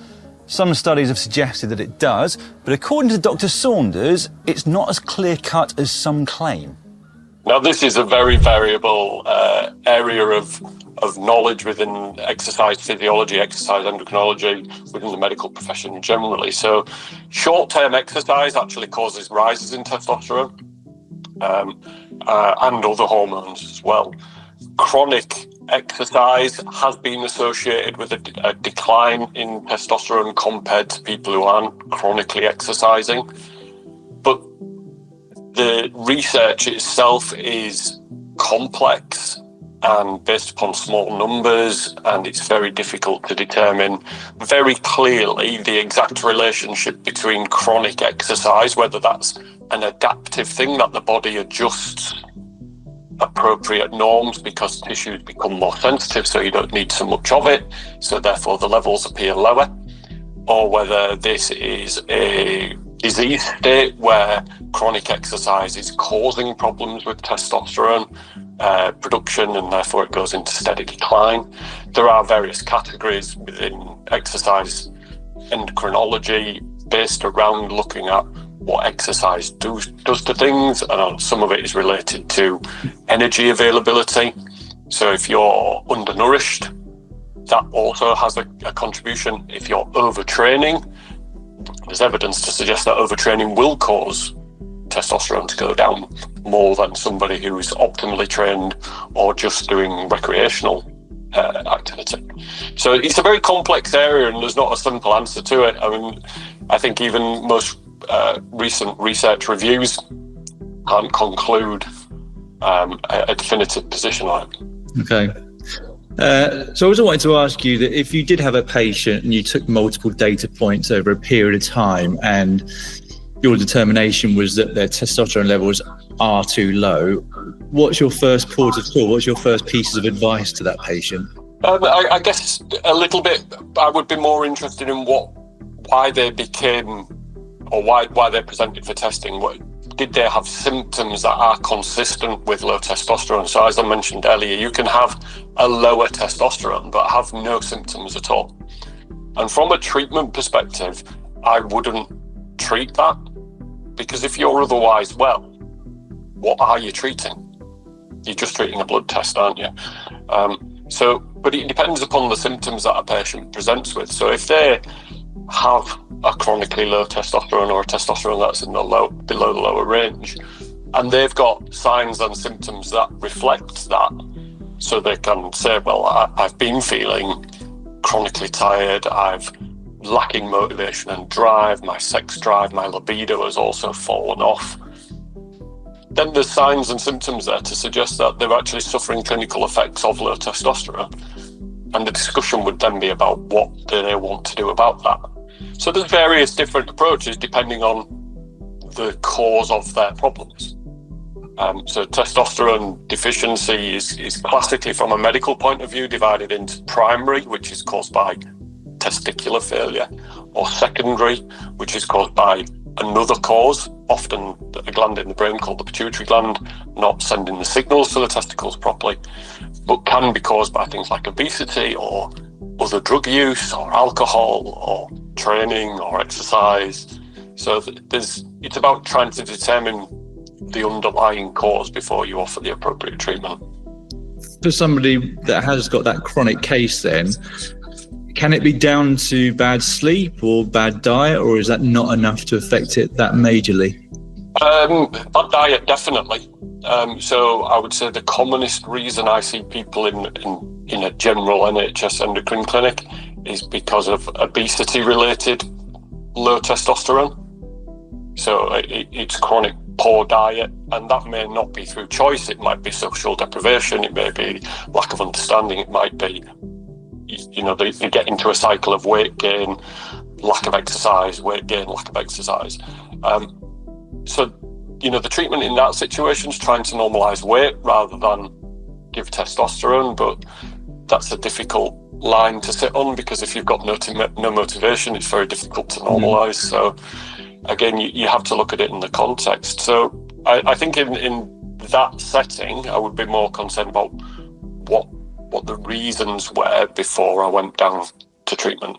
Some studies have suggested that it does, but according to Dr. Saunders, it's not as clear-cut as some claim. Now, this is a very variable area of knowledge within exercise physiology, exercise endocrinology, within the medical profession generally. So short-term exercise actually causes rises in testosterone and other hormones as well. Chronic exercise has been associated with a decline in testosterone compared to people who aren't chronically exercising. But the research itself is complex and based upon small numbers, and it's very difficult to determine very clearly the exact relationship between chronic exercise, whether that's an adaptive thing that the body adjusts appropriate norms because tissues become more sensitive, so you don't need so much of it, so therefore the levels appear lower, or whether this is a disease state where chronic exercise is causing problems with testosterone production and therefore it goes into steady decline. There are various categories within exercise endocrinology based around looking at what exercise does to things, and some of it is related to energy availability. So if you're undernourished, that also has a contribution. If you're overtraining, there's evidence to suggest that overtraining will cause testosterone to go down more than somebody who is optimally trained or just doing recreational activity. So it's a very complex area and there's not a simple answer to it. I mean, I think even most recent research reviews can't conclude a definitive position on it. Okay. So I also wanted to ask you that if you did have a patient and you took multiple data points over a period of time and your determination was that their testosterone levels are too low, what's your first port of call? What's your first pieces of advice to that patient? I guess a little bit, I would be more interested in why they became, or why they presented for testing. Did they have symptoms that are consistent with low testosterone? So as I mentioned earlier, you can have a lower testosterone but have no symptoms at all. And from a treatment perspective, I wouldn't treat that, because if you're otherwise well, what are you treating? You're just treating a blood test, aren't you? But it depends upon the symptoms that a patient presents with. So if they have a chronically low testosterone or a testosterone that's in the below the lower range, and they've got signs and symptoms that reflect that, so they can say, well, I've been feeling chronically tired, I've lacking motivation and drive, my sex drive, my libido has also fallen off, then there's signs and symptoms there to suggest that they're actually suffering clinical effects of low testosterone. And the discussion would then be about what do they want to do about that. So there's various different approaches depending on the cause of their problems. So testosterone deficiency is classically, from a medical point of view, divided into primary, which is caused by testicular failure, or secondary, which is caused by another cause, often a gland in the brain called the pituitary gland not sending the signals to the testicles properly, but can be caused by things like obesity or other drug use or alcohol or training or exercise. So it's about trying to determine the underlying cause before you offer the appropriate treatment. For somebody that has got that chronic case then, can it be down to bad sleep or bad diet, or is that not enough to affect it that majorly? Bad diet, definitely. So I would say the commonest reason I see people in a general NHS endocrine clinic is because of obesity-related low testosterone. So it's chronic poor diet, and that may not be through choice. It might be social deprivation. It may be lack of understanding. It might be, they get into a cycle of weight gain, lack of exercise, weight gain, lack of exercise. So the treatment in that situation is trying to normalise weight rather than give testosterone, but that's a difficult line to sit on, because if you've got no motivation, it's very difficult to normalise. So again, you have to look at it in the context. So I think in that setting, I would be more concerned about what the reasons were before I went down to treatment.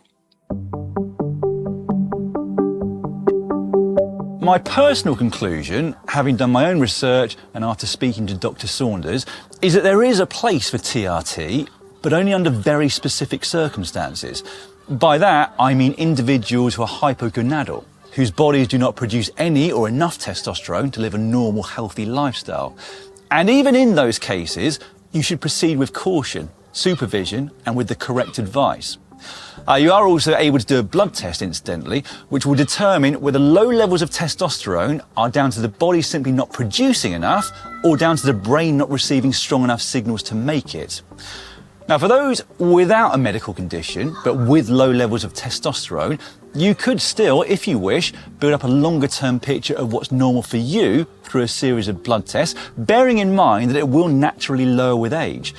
My personal conclusion, having done my own research and after speaking to Dr. Saunders, is that there is a place for TRT, but only under very specific circumstances. By that, I mean individuals who are hypogonadal, whose bodies do not produce any or enough testosterone to live a normal, healthy lifestyle. And even in those cases, you should proceed with caution, supervision, and with the correct advice. You are also able to do a blood test, incidentally, which will determine whether low levels of testosterone are down to the body simply not producing enough or down to the brain not receiving strong enough signals to make it. Now, for those without a medical condition, but with low levels of testosterone, you could still, if you wish, build up a longer-term picture of what's normal for you through a series of blood tests, bearing in mind that it will naturally lower with age.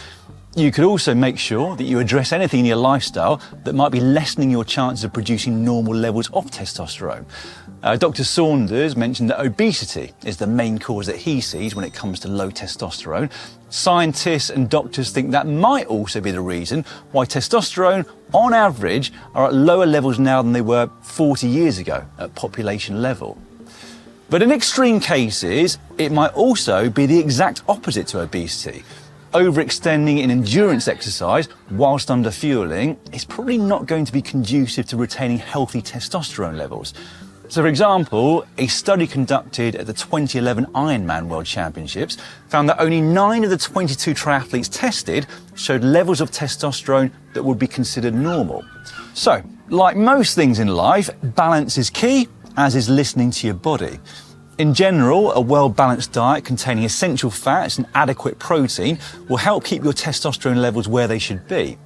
You could also make sure that you address anything in your lifestyle that might be lessening your chances of producing normal levels of testosterone. Dr. Saunders mentioned that obesity is the main cause that he sees when it comes to low testosterone. Scientists and doctors think that might also be the reason why testosterone, on average, are at lower levels now than they were 40 years ago at population level. But in extreme cases, it might also be the exact opposite to obesity. Overextending in endurance exercise whilst under fueling is probably not going to be conducive to retaining healthy testosterone levels. So, for example, a study conducted at the 2011 Ironman World Championships found that only 9 of the 22 triathletes tested showed levels of testosterone that would be considered normal. So, like most things in life, balance is key, as is listening to your body. In general, a well-balanced diet containing essential fats and adequate protein will help keep your testosterone levels where they should be.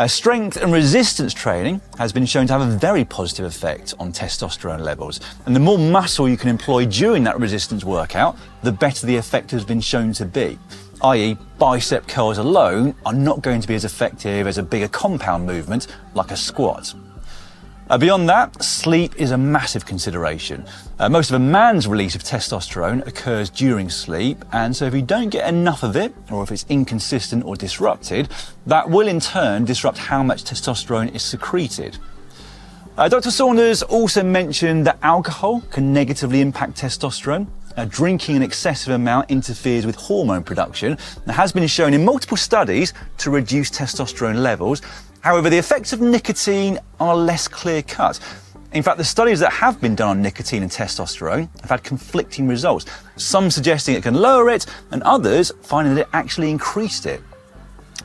Strength and resistance training has been shown to have a very positive effect on testosterone levels, and the more muscle you can employ during that resistance workout, the better the effect has been shown to be. i.e., bicep curls alone are not going to be as effective as a bigger compound movement like a squat. Beyond that, sleep is a massive consideration. Most of a man's release of testosterone occurs during sleep, and so if you don't get enough of it, or if it's inconsistent or disrupted, that will in turn disrupt how much testosterone is secreted. Dr. Saunders also mentioned that alcohol can negatively impact testosterone. Drinking an excessive amount interferes with hormone production and has been shown in multiple studies to reduce testosterone levels. However, the effects of nicotine are less clear-cut. In fact, the studies that have been done on nicotine and testosterone have had conflicting results, some suggesting it can lower it, and others finding that it actually increased it.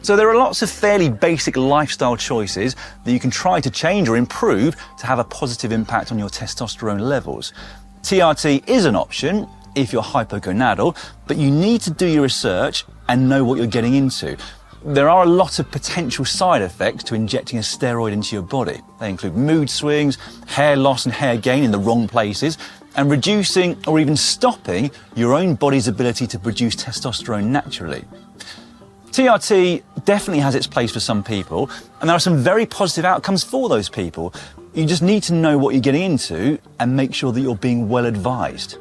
So there are lots of fairly basic lifestyle choices that you can try to change or improve to have a positive impact on your testosterone levels. TRT is an option if you're hypogonadal, but you need to do your research and know what you're getting into. There are a lot of potential side effects to injecting a steroid into your body. They include mood swings, hair loss and hair gain in the wrong places, and reducing or even stopping your own body's ability to produce testosterone naturally. TRT definitely has its place for some people, and there are some very positive outcomes for those people. You just need to know what you're getting into and make sure that you're being well advised.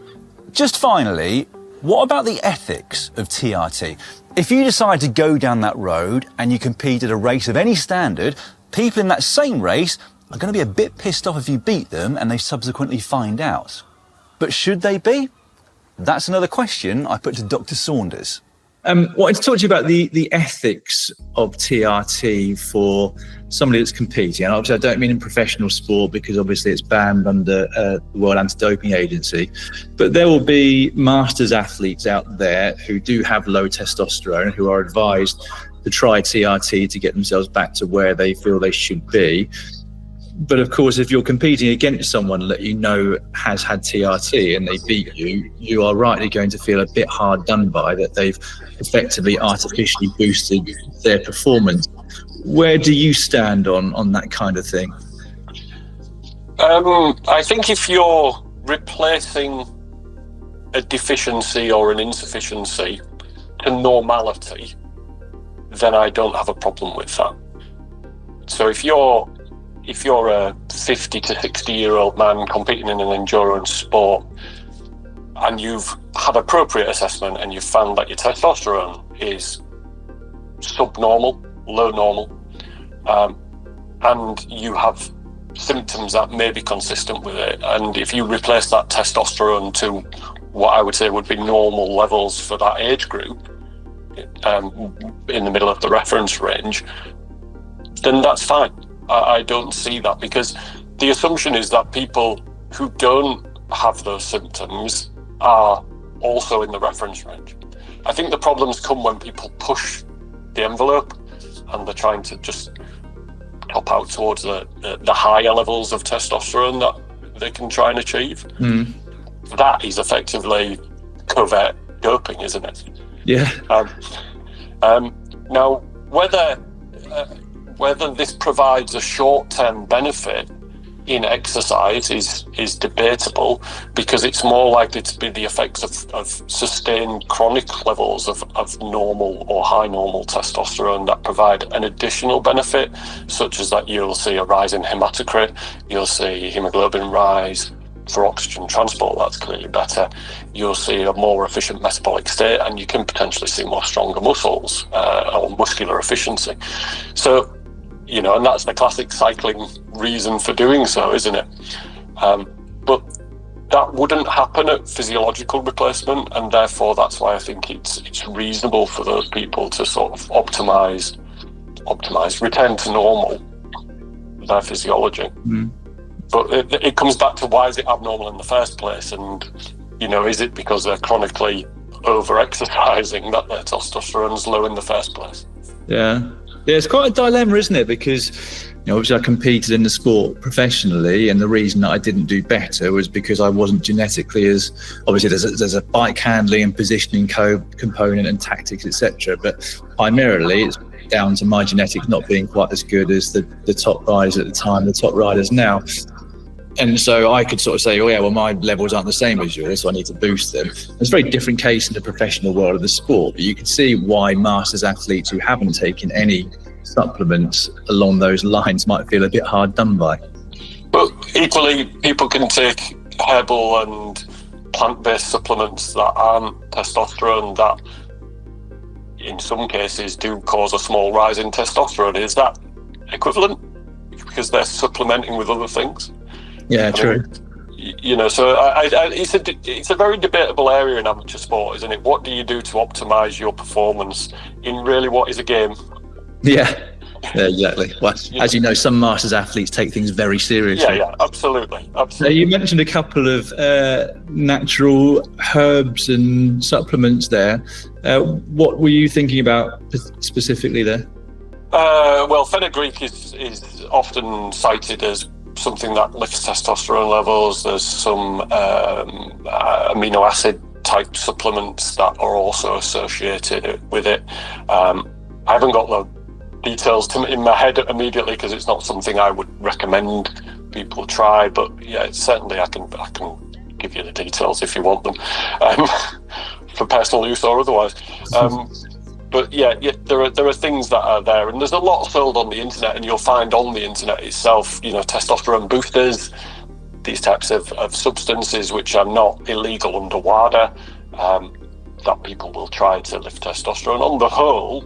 Just finally, what about the ethics of TRT? If you decide to go down that road and you compete at a race of any standard, people in that same race are going to be a bit pissed off if you beat them and they subsequently find out. But should they be? That's another question I put to Dr. Saunders. Wanted to talk to you about the ethics of TRT for somebody that's competing. And obviously, I don't mean in professional sport because obviously it's banned under the World Anti-Doping Agency. But there will be masters athletes out there who do have low testosterone, who are advised to try TRT to get themselves back to where they feel they should be. But of course, if you're competing against someone that you know has had TRT and they beat you, you are rightly going to feel a bit hard done by that they've effectively artificially boosted their performance. Where do you stand on that kind of thing? I think if you're replacing a deficiency or an insufficiency to normality, then I don't have a problem with that. So if you're a 50 to 60-year-old man competing in an endurance sport and you've had appropriate assessment and you've found that your testosterone is subnormal, low normal, and you have symptoms that may be consistent with it, and if you replace that testosterone to what I would say would be normal levels for that age group, in the middle of the reference range, then that's fine. I don't see that, because the assumption is that people who don't have those symptoms are also in the reference range. I think the problems come when people push the envelope and they're trying to just top out towards the higher levels of testosterone that they can try and achieve. That is effectively covert doping, isn't it? Yeah. Now, whether this provides a short-term benefit in exercise is debatable, because it's more likely to be the effects of sustained chronic levels of normal or high normal testosterone that provide an additional benefit, such as that you'll see a rise in hematocrit, you'll see hemoglobin rise. For oxygen transport, that's clearly better. You'll see a more efficient metabolic state, and you can potentially see more stronger muscles or muscular efficiency. So, and that's the classic cycling reason for doing so, isn't it? But that wouldn't happen at physiological replacement, and therefore that's why I think it's reasonable for those people to sort of optimize, return to normal their physiology. But it comes back to, why is it abnormal in the first place? And, is it because they're chronically over-exercising that their testosterone's low in the first place? Yeah, it's quite a dilemma, isn't it? Because, obviously I competed in the sport professionally, and the reason that I didn't do better was because I wasn't genetically as, obviously there's a bike handling and positioning component and tactics, etc. But primarily it's down to my genetics not being quite as good as the top riders at the time, the top riders now. And so I could sort of say, my levels aren't the same as yours, so I need to boost them. It's a very different case in the professional world of the sport, but you can see why masters athletes who haven't taken any supplements along those lines might feel a bit hard done by. But equally, people can take herbal and plant-based supplements that aren't testosterone, that in some cases do cause a small rise in testosterone. Is that equivalent? Because they're supplementing with other things? Yeah, true. So it's a very debatable area in amateur sport, isn't it? What do you do to optimise your performance in really what is a game? Yeah, exactly. Well, as you know, some masters athletes take things very seriously. Yeah, absolutely. You mentioned a couple of natural herbs and supplements there. What were you thinking about specifically there? Well, fenugreek is often cited as something that lifts testosterone levels. There's some amino acid type supplements that are also associated with it. I haven't got the details in my head immediately, because it's not something I would recommend people try, but certainly I can give you the details if you want them, for personal use or otherwise. But yeah, there are things that are there, and there's a lot sold on the internet, and you'll find on the internet itself, testosterone boosters, these types of substances which are not illegal under WADA, that people will try to lift testosterone. On the whole,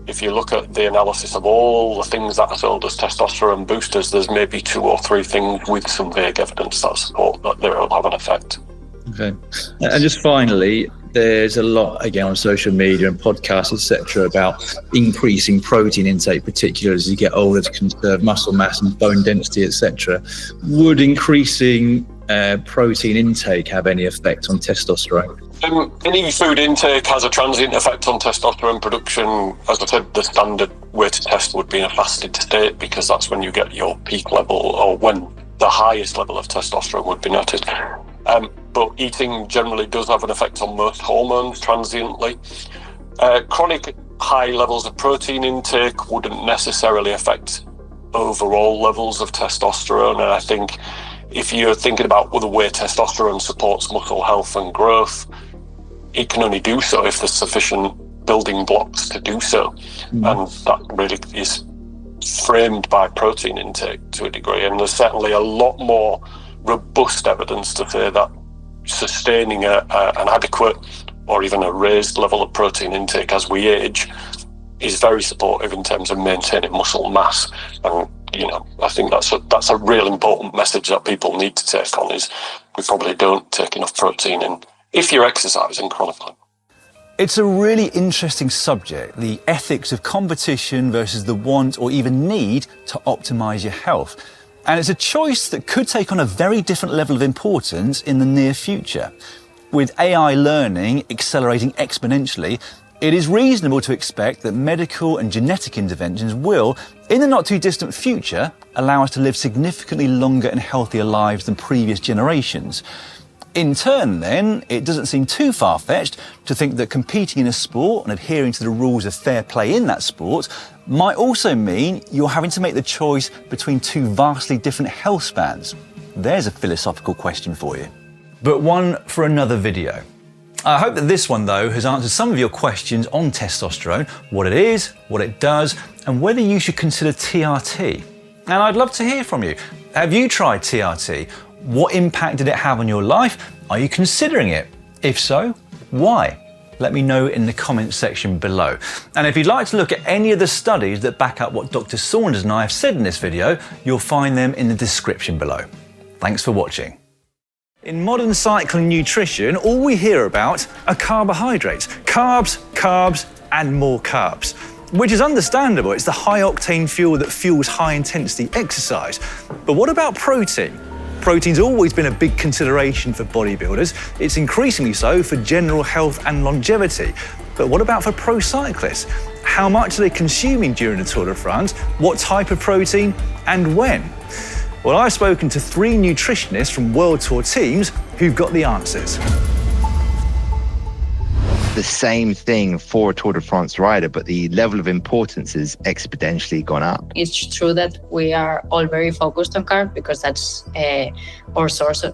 if you look at the analysis of all the things that are sold as testosterone boosters, there's maybe 2 or 3 things with some vague evidence that support that they will have an effect. Okay. And just finally, there's a lot, again, on social media and podcasts, etc., about increasing protein intake, particularly as you get older, to conserve muscle mass and bone density, etc. Would increasing protein intake have any effect on testosterone? Any food intake has a transient effect on testosterone production. As I said, the standard way to test would be in a fasted state, because that's when you get your peak level, or when the highest level of testosterone would be noted. But eating generally does have an effect on most hormones transiently. Chronic high levels of protein intake wouldn't necessarily affect overall levels of testosterone. And I think if you're thinking about the way testosterone supports muscle health and growth, it can only do so if there's sufficient building blocks to do so. And that really is framed by protein intake to a degree. And there's certainly a lot more robust evidence to say that sustaining an adequate or even a raised level of protein intake as we age is very supportive in terms of maintaining muscle mass. And I think that's a real important message that people need to take on, is we probably don't take enough protein in if you're exercising chronically. It's a really interesting subject, the ethics of competition versus the want or even need to optimise your health. And it's a choice that could take on a very different level of importance in the near future. With AI learning accelerating exponentially, it is reasonable to expect that medical and genetic interventions will, in the not too distant future, allow us to live significantly longer and healthier lives than previous generations. In turn, then, it doesn't seem too far-fetched to think that competing in a sport and adhering to the rules of fair play in that sport might also mean you're having to make the choice between 2 vastly different health spans. There's a philosophical question for you. But one for another video. I hope that this one, though, has answered some of your questions on testosterone, what it is, what it does, and whether you should consider TRT. And I'd love to hear from you. Have you tried TRT? What impact did it have on your life? Are you considering it? If so, why? Let me know in the comments section below. And if you'd like to look at any of the studies that back up what Dr. Saunders and I have said in this video, you'll find them in the description below. Thanks for watching. In modern cycling nutrition, all we hear about are carbohydrates. Carbs, carbs, and more carbs. Which is understandable, it's the high-octane fuel that fuels high-intensity exercise. But what about protein? Protein's always been a big consideration for bodybuilders. It's increasingly so for general health and longevity. But what about for pro cyclists? How much are they consuming during the Tour de France? What type of protein and when? Well, I've spoken to 3 nutritionists from World Tour teams who've got the answers. The same thing for a Tour de France rider, but the level of importance is exponentially gone up. It's true that we are all very focused on carbs because that's our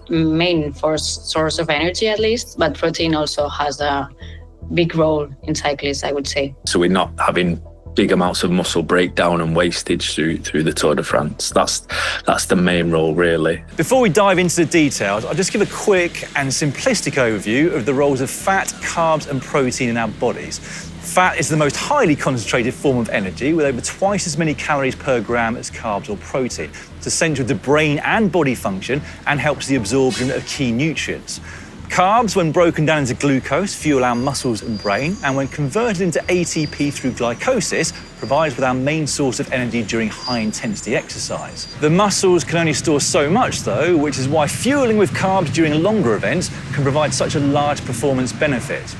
main source of energy, at least. But protein also has a big role in cyclists, I would say. So we're not having big amounts of muscle breakdown and wastage through the Tour de France. That's the main role, really. Before we dive into the details, I'll just give a quick and simplistic overview of the roles of fat, carbs, and protein in our bodies. Fat is the most highly concentrated form of energy, with over twice as many calories per gram as carbs or protein. It's essential to brain and body function and helps the absorption of key nutrients. Carbs, when broken down into glucose, fuel our muscles and brain, and when converted into ATP through glycolysis, provides with our main source of energy during high-intensity exercise. The muscles can only store so much, though, which is why fueling with carbs during longer events can provide such a large performance benefit.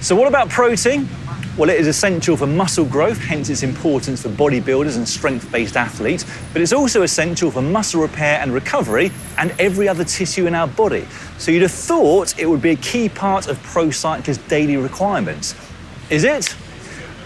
So what about protein? Well, it is essential for muscle growth, hence its importance for bodybuilders and strength-based athletes, but it's also essential for muscle repair and recovery and every other tissue in our body. So you'd have thought it would be a key part of pro cyclists' daily requirements. Is it?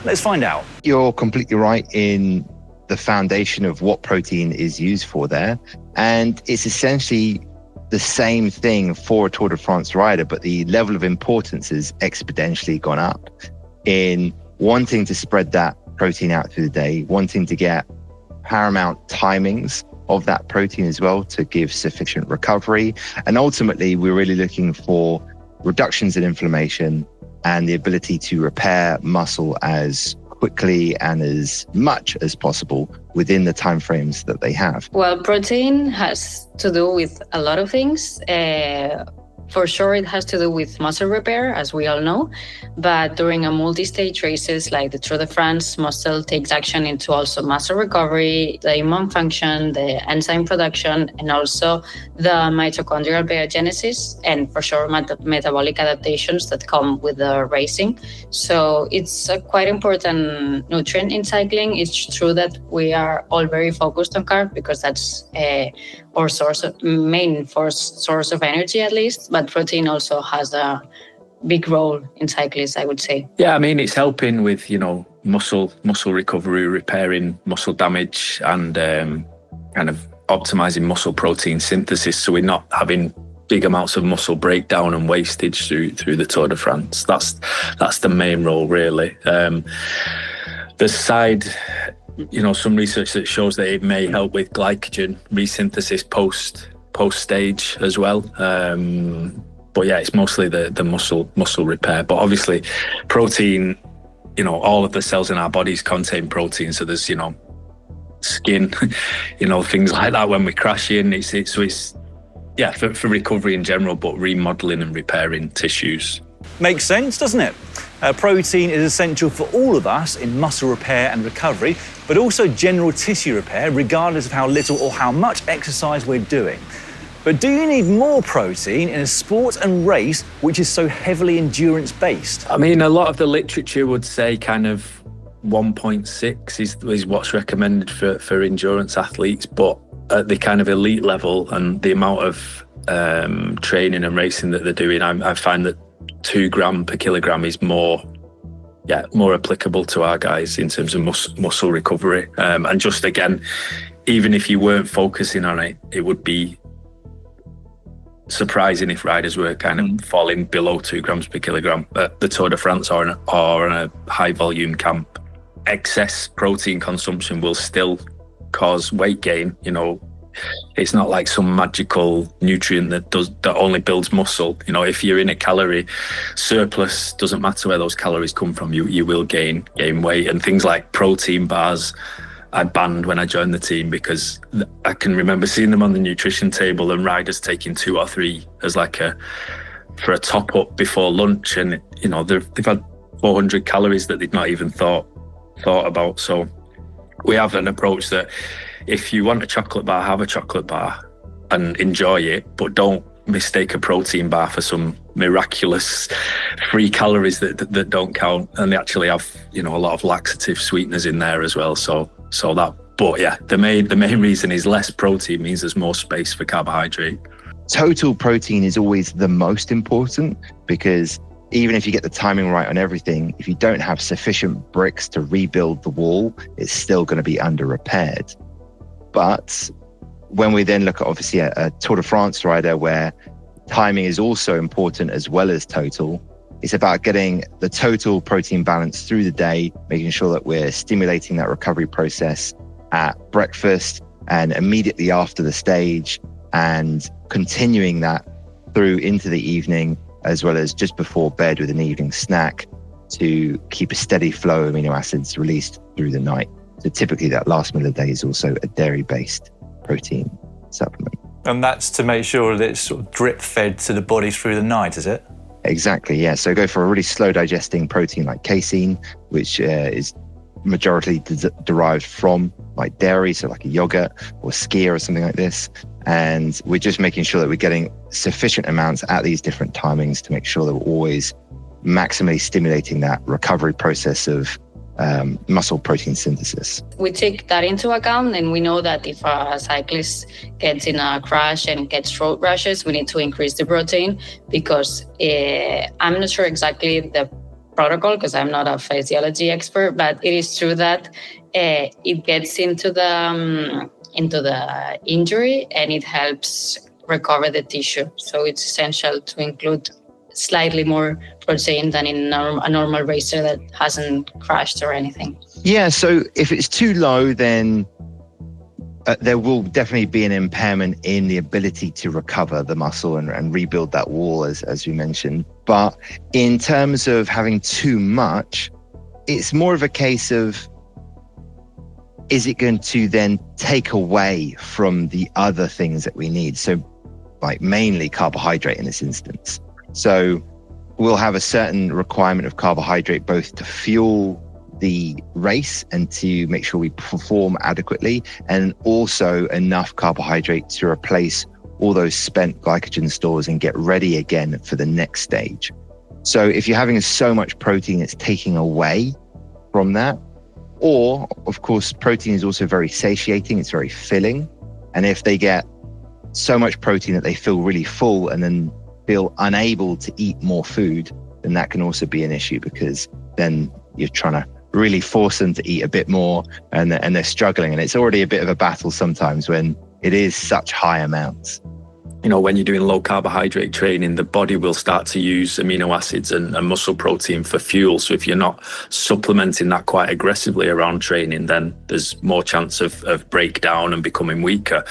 Let's find out. You're completely right in the foundation of what protein is used for there. And it's essentially the same thing for a Tour de France rider, but the level of importance is exponentially gone up. In wanting to spread that protein out through the day, wanting to get paramount timings of that protein as well to give sufficient recovery. And ultimately, we're really looking for reductions in inflammation and the ability to repair muscle as quickly and as much as possible within the timeframes that they have. Well, protein has to do with a lot of things. For sure, it has to do with muscle repair, as we all know. But during a multi-stage races like the Tour de France, muscle takes action into also muscle recovery, the immune function, the enzyme production, and also the mitochondrial biogenesis, and for sure, metabolic adaptations that come with the racing. So it's a quite important nutrient in cycling. It's true that we are all very focused on carb because that's our main source of energy, at least. But protein also has a big role in cyclists, I would say. Yeah, I mean, it's helping with, muscle recovery, repairing muscle damage, and kind of optimizing muscle protein synthesis. So we're not having big amounts of muscle breakdown and wastage through the Tour de France. That's the main role, really. The side, some research that shows that it may help with glycogen resynthesis post stage as well. But yeah, it's mostly the muscle repair. But obviously, protein, all of the cells in our bodies contain protein. So there's skin, things like that when we crash in. It's for recovery in general, but remodeling and repairing tissues. Makes sense, doesn't it? Protein is essential for all of us in muscle repair and recovery, but also general tissue repair, regardless of how little or how much exercise we're doing. But do you need more protein in a sport and race which is so heavily endurance-based? I mean, a lot of the literature would say kind of 1.6 is what's recommended for endurance athletes, but at the kind of elite level and the amount of training and racing that they're doing, I find that 2 gram per kilogram is more applicable to our guys in terms of muscle recovery. And just again, even if you weren't focusing on it, it would be surprising if riders were kind of falling below 2 grams per kilogram at the Tour de France or in a high volume camp. Excess protein consumption will still cause weight gain. It's not like some magical nutrient that only builds muscle. If you're in a calorie surplus, doesn't matter where those calories come from, you will gain weight. And things like protein bars, I banned when I joined the team because I can remember seeing them on the nutrition table and riders taking 2 or 3 as for a top up before lunch, and they've had 400 calories that they'd not even thought about. So we have an approach that if you want a chocolate bar, have a chocolate bar and enjoy it, but don't mistake a protein bar for some miraculous free calories that don't count. And they actually have, a lot of laxative sweeteners in there as well. But yeah, the main reason is less protein means there's more space for carbohydrate. Total protein is always the most important, because even if you get the timing right on everything, if you don't have sufficient bricks to rebuild the wall, it's still going to be under repaired. But when we then look at obviously a Tour de France rider where timing is also important as well as total, it's about getting the total protein balance through the day, making sure that we're stimulating that recovery process at breakfast and immediately after the stage, and continuing that through into the evening, as well as just before bed with an evening snack to keep a steady flow of amino acids released through the night. So typically that last meal of the day is also a dairy-based protein supplement. And that's to make sure that it's sort of drip-fed to the body through the night, is it? Exactly, yeah. So go for a really slow digesting protein like casein, which is majority derived from like dairy, so like a yogurt or skyr or something like this. And we're just making sure that we're getting sufficient amounts at these different timings to make sure that we're always maximally stimulating that recovery process of muscle protein synthesis. We take that into account, and we know that if a cyclist gets in a crash and gets road rashes, we need to increase the protein, because I'm not sure exactly the protocol because I'm not a physiology expert, but it is true that it gets into the injury and it helps recover the tissue. So it's essential to include slightly more protein than in a normal racer that hasn't crashed or anything. Yeah, so if it's too low, then there will definitely be an impairment in the ability to recover the muscle and rebuild that wall, as we mentioned. But in terms of having too much, it's more of a case of, is it going to then take away from the other things that we need? So like mainly carbohydrate in this instance. So we'll have a certain requirement of carbohydrate both to fuel the race and to make sure we perform adequately, and also enough carbohydrate to replace all those spent glycogen stores and get ready again for the next stage. So if you're having so much protein, it's taking away from that. Or, of course, protein is also very satiating, it's very filling. And if they get so much protein that they feel really full and then feel unable to eat more food, then that can also be an issue, because then you're trying to really force them to eat a bit more and they're struggling. And it's already a bit of a battle sometimes when it is such high amounts. You know, when you're doing low carbohydrate training, the body will start to use amino acids and muscle protein for fuel. So if you're not supplementing that quite aggressively around training, then there's more chance of breakdown and becoming weaker.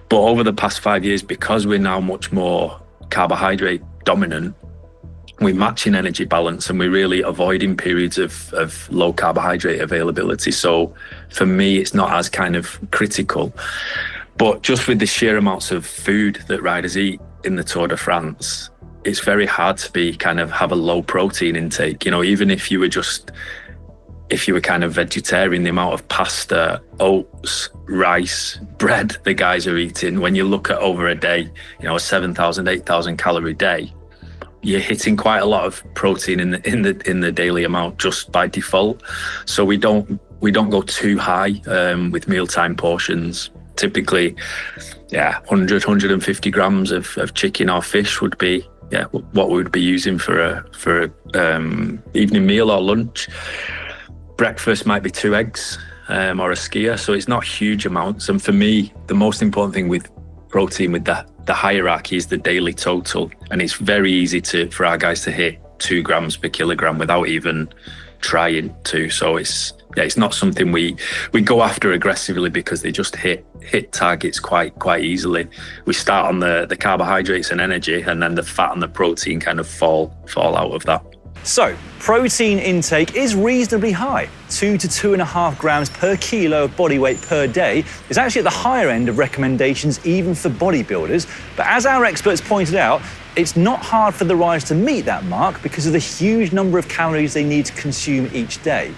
But over the past 5 years, because we're now much more carbohydrate dominant, we're matching energy balance and we're really avoiding periods of low carbohydrate availability. So for me, it's not as kind of critical. But just with the sheer amounts of food that riders eat in the Tour de France, it's very hard to have a low protein intake. You know, even if you were kind of vegetarian, the amount of pasta, oats, rice, bread the guys are eating, when you look at over a day, you know, a 7,000, 8,000 calorie day, you're hitting quite a lot of protein in the daily amount just by default. So we don't go too high with mealtime portions. Typically, 100, 150 grams of chicken or fish would be what we would be using for a evening meal or lunch. Breakfast might be 2 eggs or a skier, so it's not huge amounts. And for me, the most important thing with protein, with the hierarchy, is the daily total. And it's very easy for our guys to hit 2 grams per kilogram without even trying to. So it's not something we go after aggressively, because they just hit targets quite easily. We start on the carbohydrates and energy, and then the fat and the protein kind of fall out of that. So, protein intake is reasonably high. 2 to 2.5 grams per kilo of body weight per day is actually at the higher end of recommendations even for bodybuilders. But as our experts pointed out, it's not hard for the riders to meet that mark because of the huge number of calories they need to consume each day.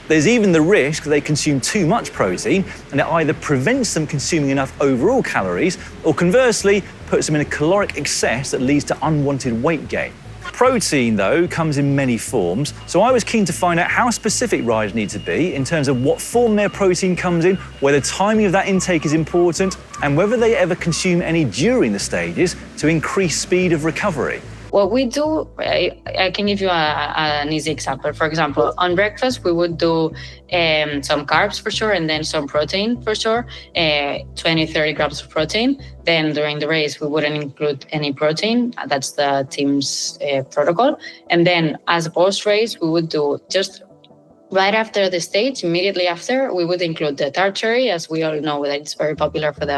There's even the risk that they consume too much protein and it either prevents them consuming enough overall calories, or conversely, puts them in a caloric excess that leads to unwanted weight gain. Protein, though, comes in many forms, so I was keen to find out how specific riders need to be in terms of what form their protein comes in, whether timing of that intake is important, and whether they ever consume any during the stages to increase speed of recovery. What we do, I can give you an easy example. For example, on breakfast, we would do some carbs for sure, and then some protein for sure, 20, 30 grams of protein. Then during the race, we wouldn't include any protein. That's the team's protocol. And then as a post-race, we would do just right after the stage, immediately after, we would include the tartary, as we all know that it's very popular for the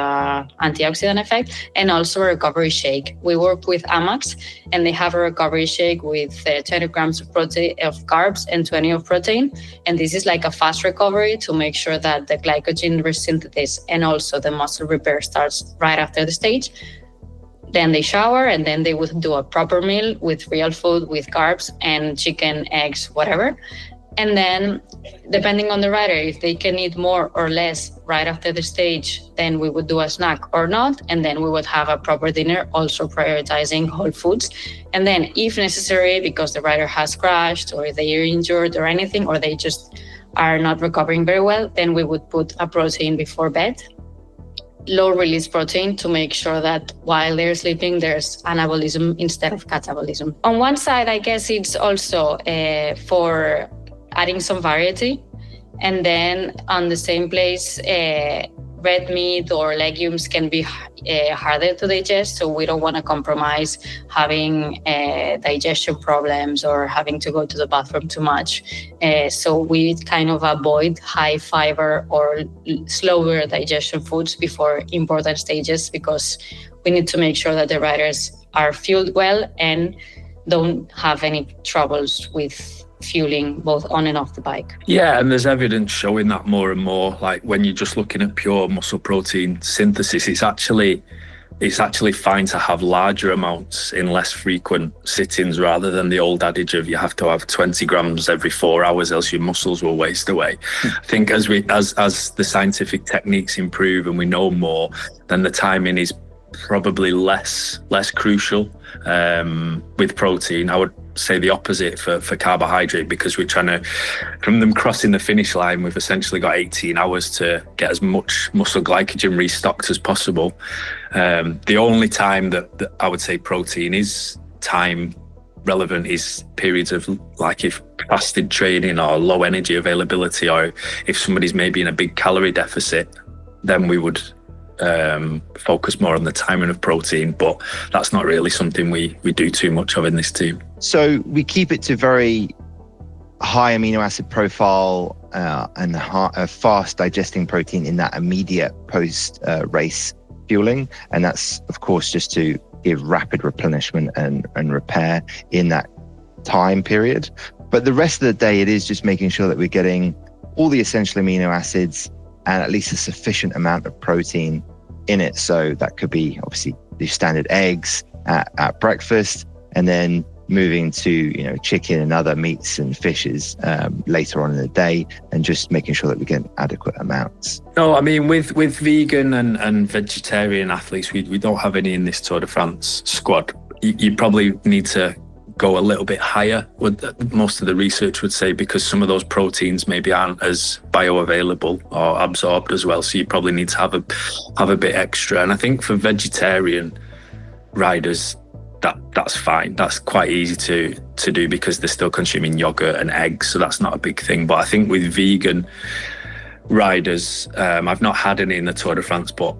antioxidant effect, and also a recovery shake. We work with Amax, and they have a recovery shake with 20 grams of carbs and 20 of protein. And this is like a fast recovery to make sure that the glycogen resynthesis and also the muscle repair starts right after the stage. Then they shower, and then they would do a proper meal with real food, with carbs and chicken, eggs, whatever. And then, depending on the rider, if they can eat more or less right after the stage, then we would do a snack or not. And then we would have a proper dinner, also prioritizing whole foods. And then, if necessary, because the rider has crashed or they are injured or anything, or they just are not recovering very well, then we would put a protein before bed. Low release protein to make sure that while they're sleeping, there's anabolism instead of catabolism. On one side, I guess it's also for adding some variety. And then on the same place, red meat or legumes can be harder to digest, so we don't want to compromise having digestion problems or having to go to the bathroom too much. So we kind of avoid high fiber or slower digestion foods before important stages, because we need to make sure that the riders are fueled well and don't have any troubles with fueling both on and off the bike. Yeah, and there's evidence showing that more and more. Like when you're just looking at pure muscle protein synthesis, it's actually fine to have larger amounts in less frequent sittings, rather than the old adage of you have to have 20 grams every 4 hours else your muscles will waste away. I think as the scientific techniques improve and we know more, then the timing is probably less crucial. With protein, I would say the opposite for carbohydrate, because we're trying to, from them crossing the finish line, we've essentially got 18 hours to get as much muscle glycogen restocked as possible. The only time that I would say protein is time relevant is periods of, like, if fasted training or low energy availability, or if somebody's maybe in a big calorie deficit, then we would focus more on the timing of protein, but that's not really something we do too much of in this team. So we keep it to very high amino acid profile and fast digesting protein in that immediate post race fueling, and that's of course just to give rapid replenishment and repair in that time period. But the rest of the day, it is just making sure that we're getting all the essential amino acids and at least a sufficient amount of protein in it. So that could be obviously the standard eggs at breakfast, and then moving to chicken and other meats and fishes later on in the day, and just making sure that we get adequate amounts. No, I mean with vegan and vegetarian athletes, we don't have any in this Tour de France squad. You probably need to go a little bit higher, most of the research would say, because some of those proteins maybe aren't as bioavailable or absorbed as well. So you probably need to have a bit extra. And I think for vegetarian riders, that's fine. That's quite easy to do because they're still consuming yogurt and eggs, so that's not a big thing. But I think with vegan riders, I've not had any in the Tour de France, but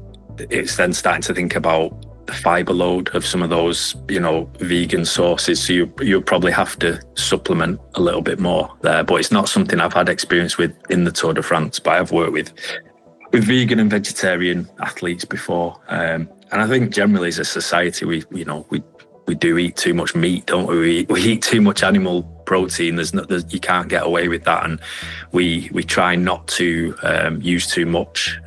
it's then starting to think about the fiber load of some of those, vegan sources. So you'll probably have to supplement a little bit more there. But it's not something I've had experience with in the Tour de France. But I've worked with vegan and vegetarian athletes before, and I think generally as a society, we do eat too much meat, don't we? We eat too much animal protein. You can't get away with that, and we try not to use too much.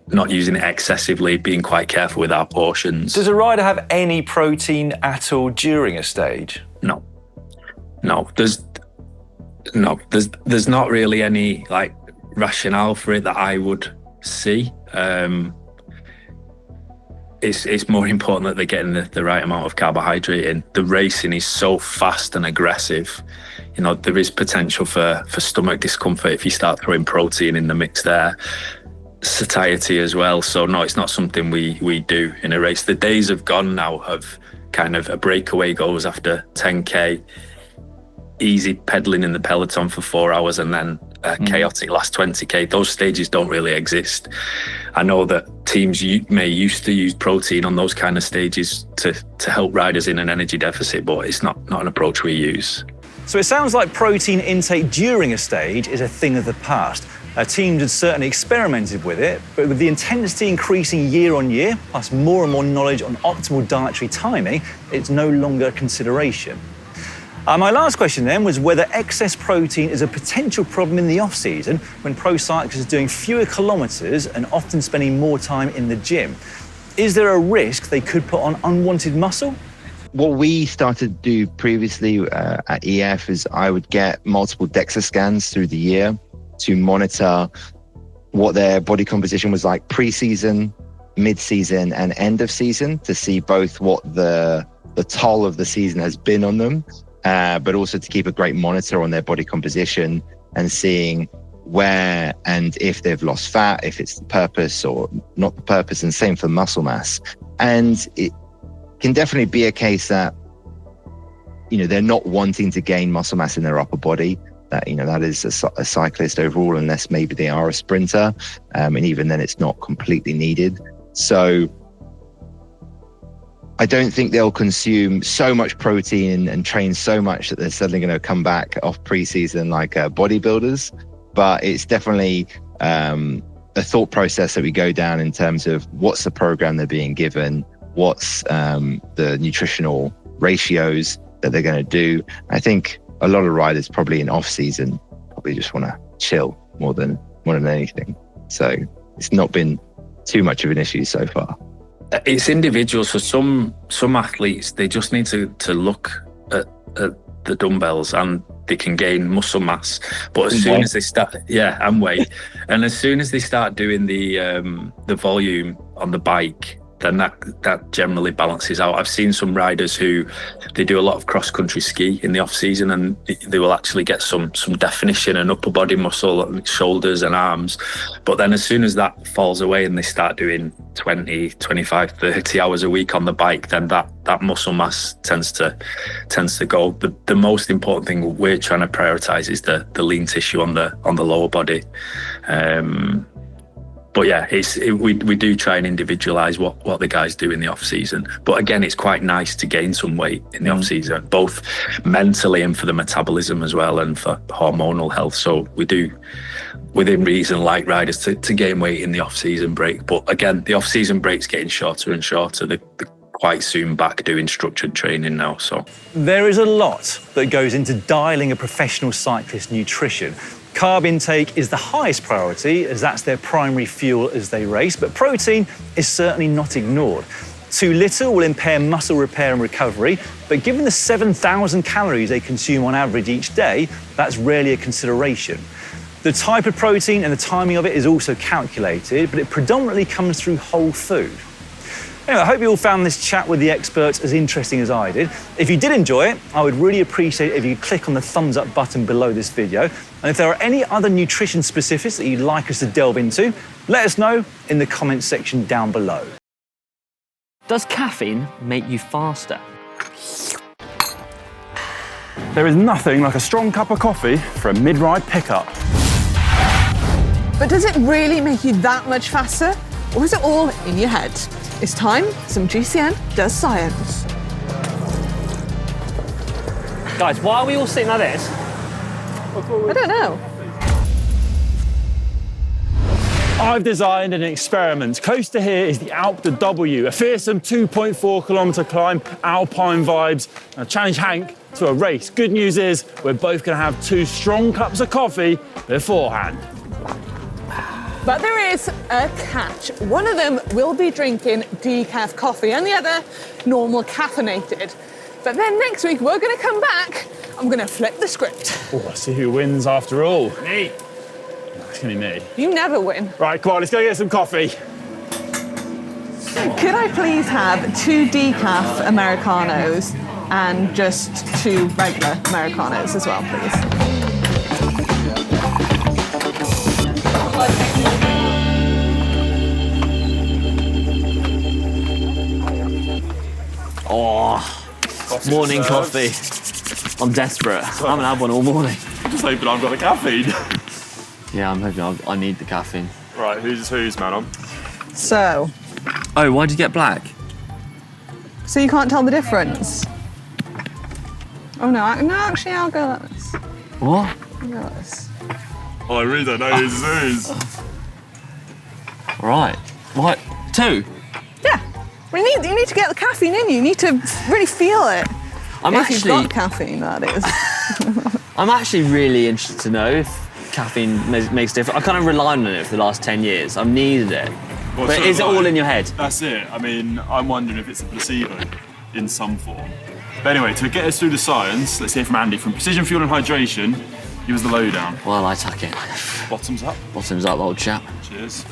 Not using it excessively, being quite careful with our portions. Does a rider have any protein at all during a stage? No. There's not really any rationale for it that I would see. It's more important that they're getting the right amount of carbohydrate in. The racing is so fast and aggressive. There is potential for stomach discomfort if you start throwing protein in the mix there. Satiety as well. So no, it's not something we do in a race. The days have gone now of kind of a breakaway goes after 10k, easy pedaling in the peloton for 4 hours, and then a chaotic last 20k. Those stages don't really exist. I know that teams may used to use protein on those kind of stages to help riders in an energy deficit, but it's not an approach we use. So it sounds like protein intake during a stage is a thing of the past. Teams had certainly experimented with it, but with the intensity increasing year on year, plus more and more knowledge on optimal dietary timing, it's no longer a consideration. My last question then was whether excess protein is a potential problem in the off-season when pro cyclists are doing fewer kilometres and often spending more time in the gym. Is there a risk they could put on unwanted muscle? What we started to do previously at EF is I would get multiple DEXA scans through the year to monitor what their body composition was like pre-season, mid-season, and end of season, to see both what the toll of the season has been on them, but also to keep a great monitor on their body composition and seeing where and if they've lost fat, if it's the purpose or not the purpose, and same for muscle mass. And it can definitely be a case that they're not wanting to gain muscle mass in their upper body, that, you know, that is a cyclist overall, unless maybe they are a sprinter. And even then it's not completely needed. So I don't think they'll consume so much protein and train so much that they're suddenly going to come back off preseason like bodybuilders. But it's definitely a thought process that we go down in terms of what's the program they're being given, what's the nutritional ratios that they're going to do. I think a lot of riders probably in off season probably just want to chill more than anything. So it's not been too much of an issue so far. It's individuals. For some athletes, they just need to look at the dumbbells and they can gain muscle mass. But as soon as they start, and weight, and as soon as they start doing the volume on the bike, then that generally balances out. I've seen some riders who they do a lot of cross-country ski in the off-season, and they will actually get some definition and upper body muscle, shoulders and arms. But then as soon as that falls away and they start doing 20, 25, 30 hours a week on the bike, then that muscle mass tends to go. The most important thing we're trying to prioritize is the lean tissue on the lower body. But yeah, we do try and individualize what the guys do in the off season. But again, it's quite nice to gain some weight in the off season, both mentally and for the metabolism as well, and for hormonal health. So we do, within reason, like riders to gain weight in the off season break. But again, the off season break's getting shorter and shorter. They're quite soon back doing structured training now. So there is a lot that goes into dialing a professional cyclist's nutrition. Carb intake is the highest priority, as that's their primary fuel as they race, but protein is certainly not ignored. Too little will impair muscle repair and recovery, but given the 7,000 calories they consume on average each day, that's rarely a consideration. The type of protein and the timing of it is also calculated, but it predominantly comes through whole food. Anyway, I hope you all found this chat with the experts as interesting as I did. If you did enjoy it, I would really appreciate it if you could click on the thumbs up button below this video. And if there are any other nutrition specifics that you'd like us to delve into, let us know in the comments section down below. Does caffeine make you faster? There is nothing like a strong cup of coffee for a mid-ride pickup. But does it really make you that much faster? Or is it all in your head? It's time some GCN does science. Guys, why are we all sitting like this? I don't know. I've designed an experiment. Close to here is the Alpe de W, a fearsome 2.4 kilometre climb, alpine vibes. I challenge Hank to a race. Good news is we're both going to have 2 strong cups of coffee beforehand. But there is a catch. One of them will be drinking decaf coffee and the other normal caffeinated. But then next week we're going to come back. I'm going to flip the script. Oh, let's see who wins after all. Me. It's going to be me. You never win. Right, come on, let's go get some coffee. Could I please have 2 decaf Americanos and just 2 regular Americanos as well, please? Oh, morning coffee. I'm desperate. I haven't had one all morning. I'm just hoping I've got the caffeine. Yeah, I'm hoping I need the caffeine. Right, who's man? So. Oh, why'd you get black? So you can't tell the difference? Oh no, actually I'll go like this. What? I'll go like this. Oh, I really don't know who's. Right. What? 2? Yeah. You need to get the caffeine in you. You need to really feel it. If you've got caffeine, that is. I'm actually really interested to know if caffeine makes a difference. I kind of relied on it for the last 10 years. I've needed it. Well, but is it all in your head? That's it. I mean, I'm wondering if it's a placebo in some form. But anyway, to get us through the science, let's hear from Andy from Precision Fuel and Hydration. Give us the lowdown. Well, I take it. Bottoms up. Bottoms up, old chap. Cheers.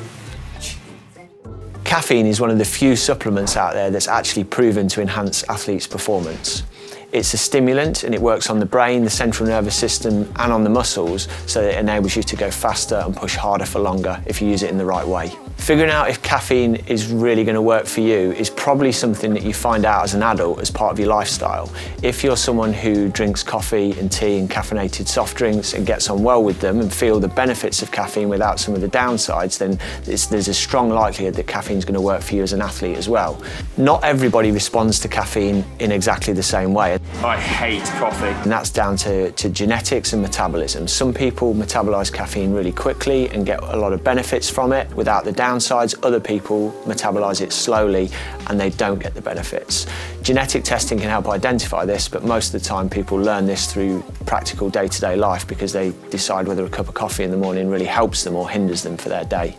Caffeine is one of the few supplements out there that's actually proven to enhance athletes' performance. It's a stimulant and it works on the brain, the central nervous system and on the muscles, so that it enables you to go faster and push harder for longer if you use it in the right way. Figuring out if caffeine is really going to work for you is probably something that you find out as an adult as part of your lifestyle. If you're someone who drinks coffee and tea and caffeinated soft drinks and gets on well with them and feel the benefits of caffeine without some of the downsides, then there's a strong likelihood that caffeine's going to work for you as an athlete as well. Not everybody responds to caffeine in exactly the same way. I hate coffee. And that's down to genetics and metabolism. Some people metabolize caffeine really quickly and get a lot of benefits from it without the downsides. Other people metabolize it slowly and they don't get the benefits. Genetic testing can help identify this, but most of the time people learn this through practical day-to-day life because they decide whether a cup of coffee in the morning really helps them or hinders them for their day.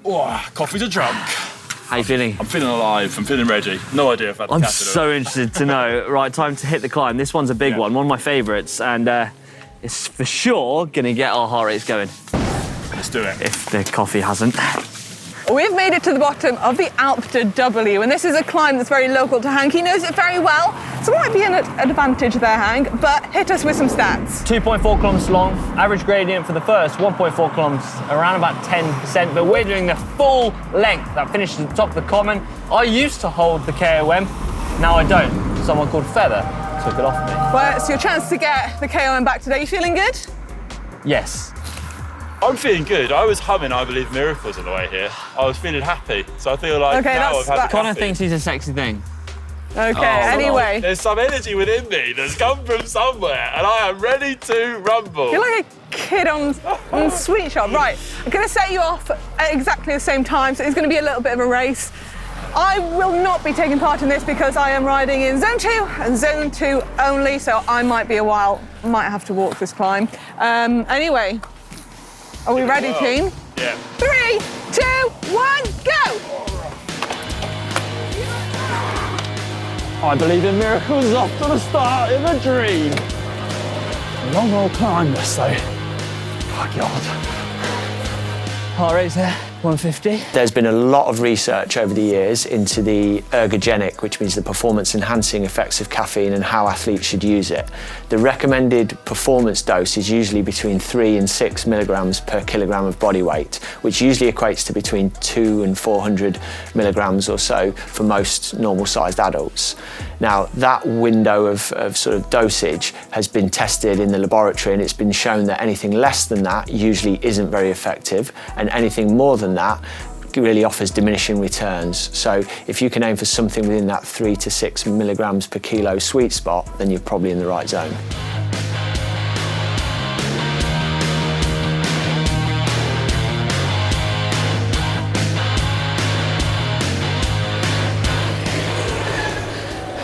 Oh, coffee's a drunk. How you feeling? I'm feeling alive, I'm feeling ready. No idea if I've had I'm caffeine. so interested to know. Right, time to hit the climb. This one's a big one of my favourites, and it's for sure gonna get our heart rates going. Let's do it. If the coffee hasn't. We've made it to the bottom of the Alpe de W, and this is a climb that's very local to Hank. He knows it very well, so it might be an advantage there, Hank, but hit us with some stats. 2.4 kilometres long, average gradient for the first 1.4 kilometres, around about 10%, but we're doing the full length. That finishes at the top of the common. I used to hold the KOM, now I don't. Someone called Feather took it off me. Well, it's your chance to get the KOM back today. You feeling good? Yes. I'm feeling good. I was humming I Believe Miracles on the way here. I was feeling happy, so I feel like now I've had the Connor caffeine. thinks he's a sexy thing. Okay, anyway. There's some energy within me that's come from somewhere, and I am ready to rumble. You're like a kid on Sweet Shop. Right, I'm going to set you off at exactly the same time, so it's going to be a little bit of a race. I will not be taking part in this because I am riding in Zone 2 and Zone 2 only, so I might be a while, might have to walk this climb. Anyway, are we ready, team? Yeah. 3, 2, 1, go! I believe in miracles off to the start in a dream. Long old climb this though. Oh God. Heart rate's there, 150. There's been a lot of research over the years into the ergogenic, which means the performance-enhancing effects of caffeine and how athletes should use it. The recommended performance dose is usually between 3 and 6 milligrams per kilogram of body weight, which usually equates to between 2 and 400 milligrams or so for most normal-sized adults. Now, that window of sort of dosage has been tested in the laboratory, and it's been shown that anything less than that usually isn't very effective, and anything more than that really offers diminishing returns. So if you can aim for something within that 3 to 6 milligrams per kilo sweet spot, then you're probably in the right zone.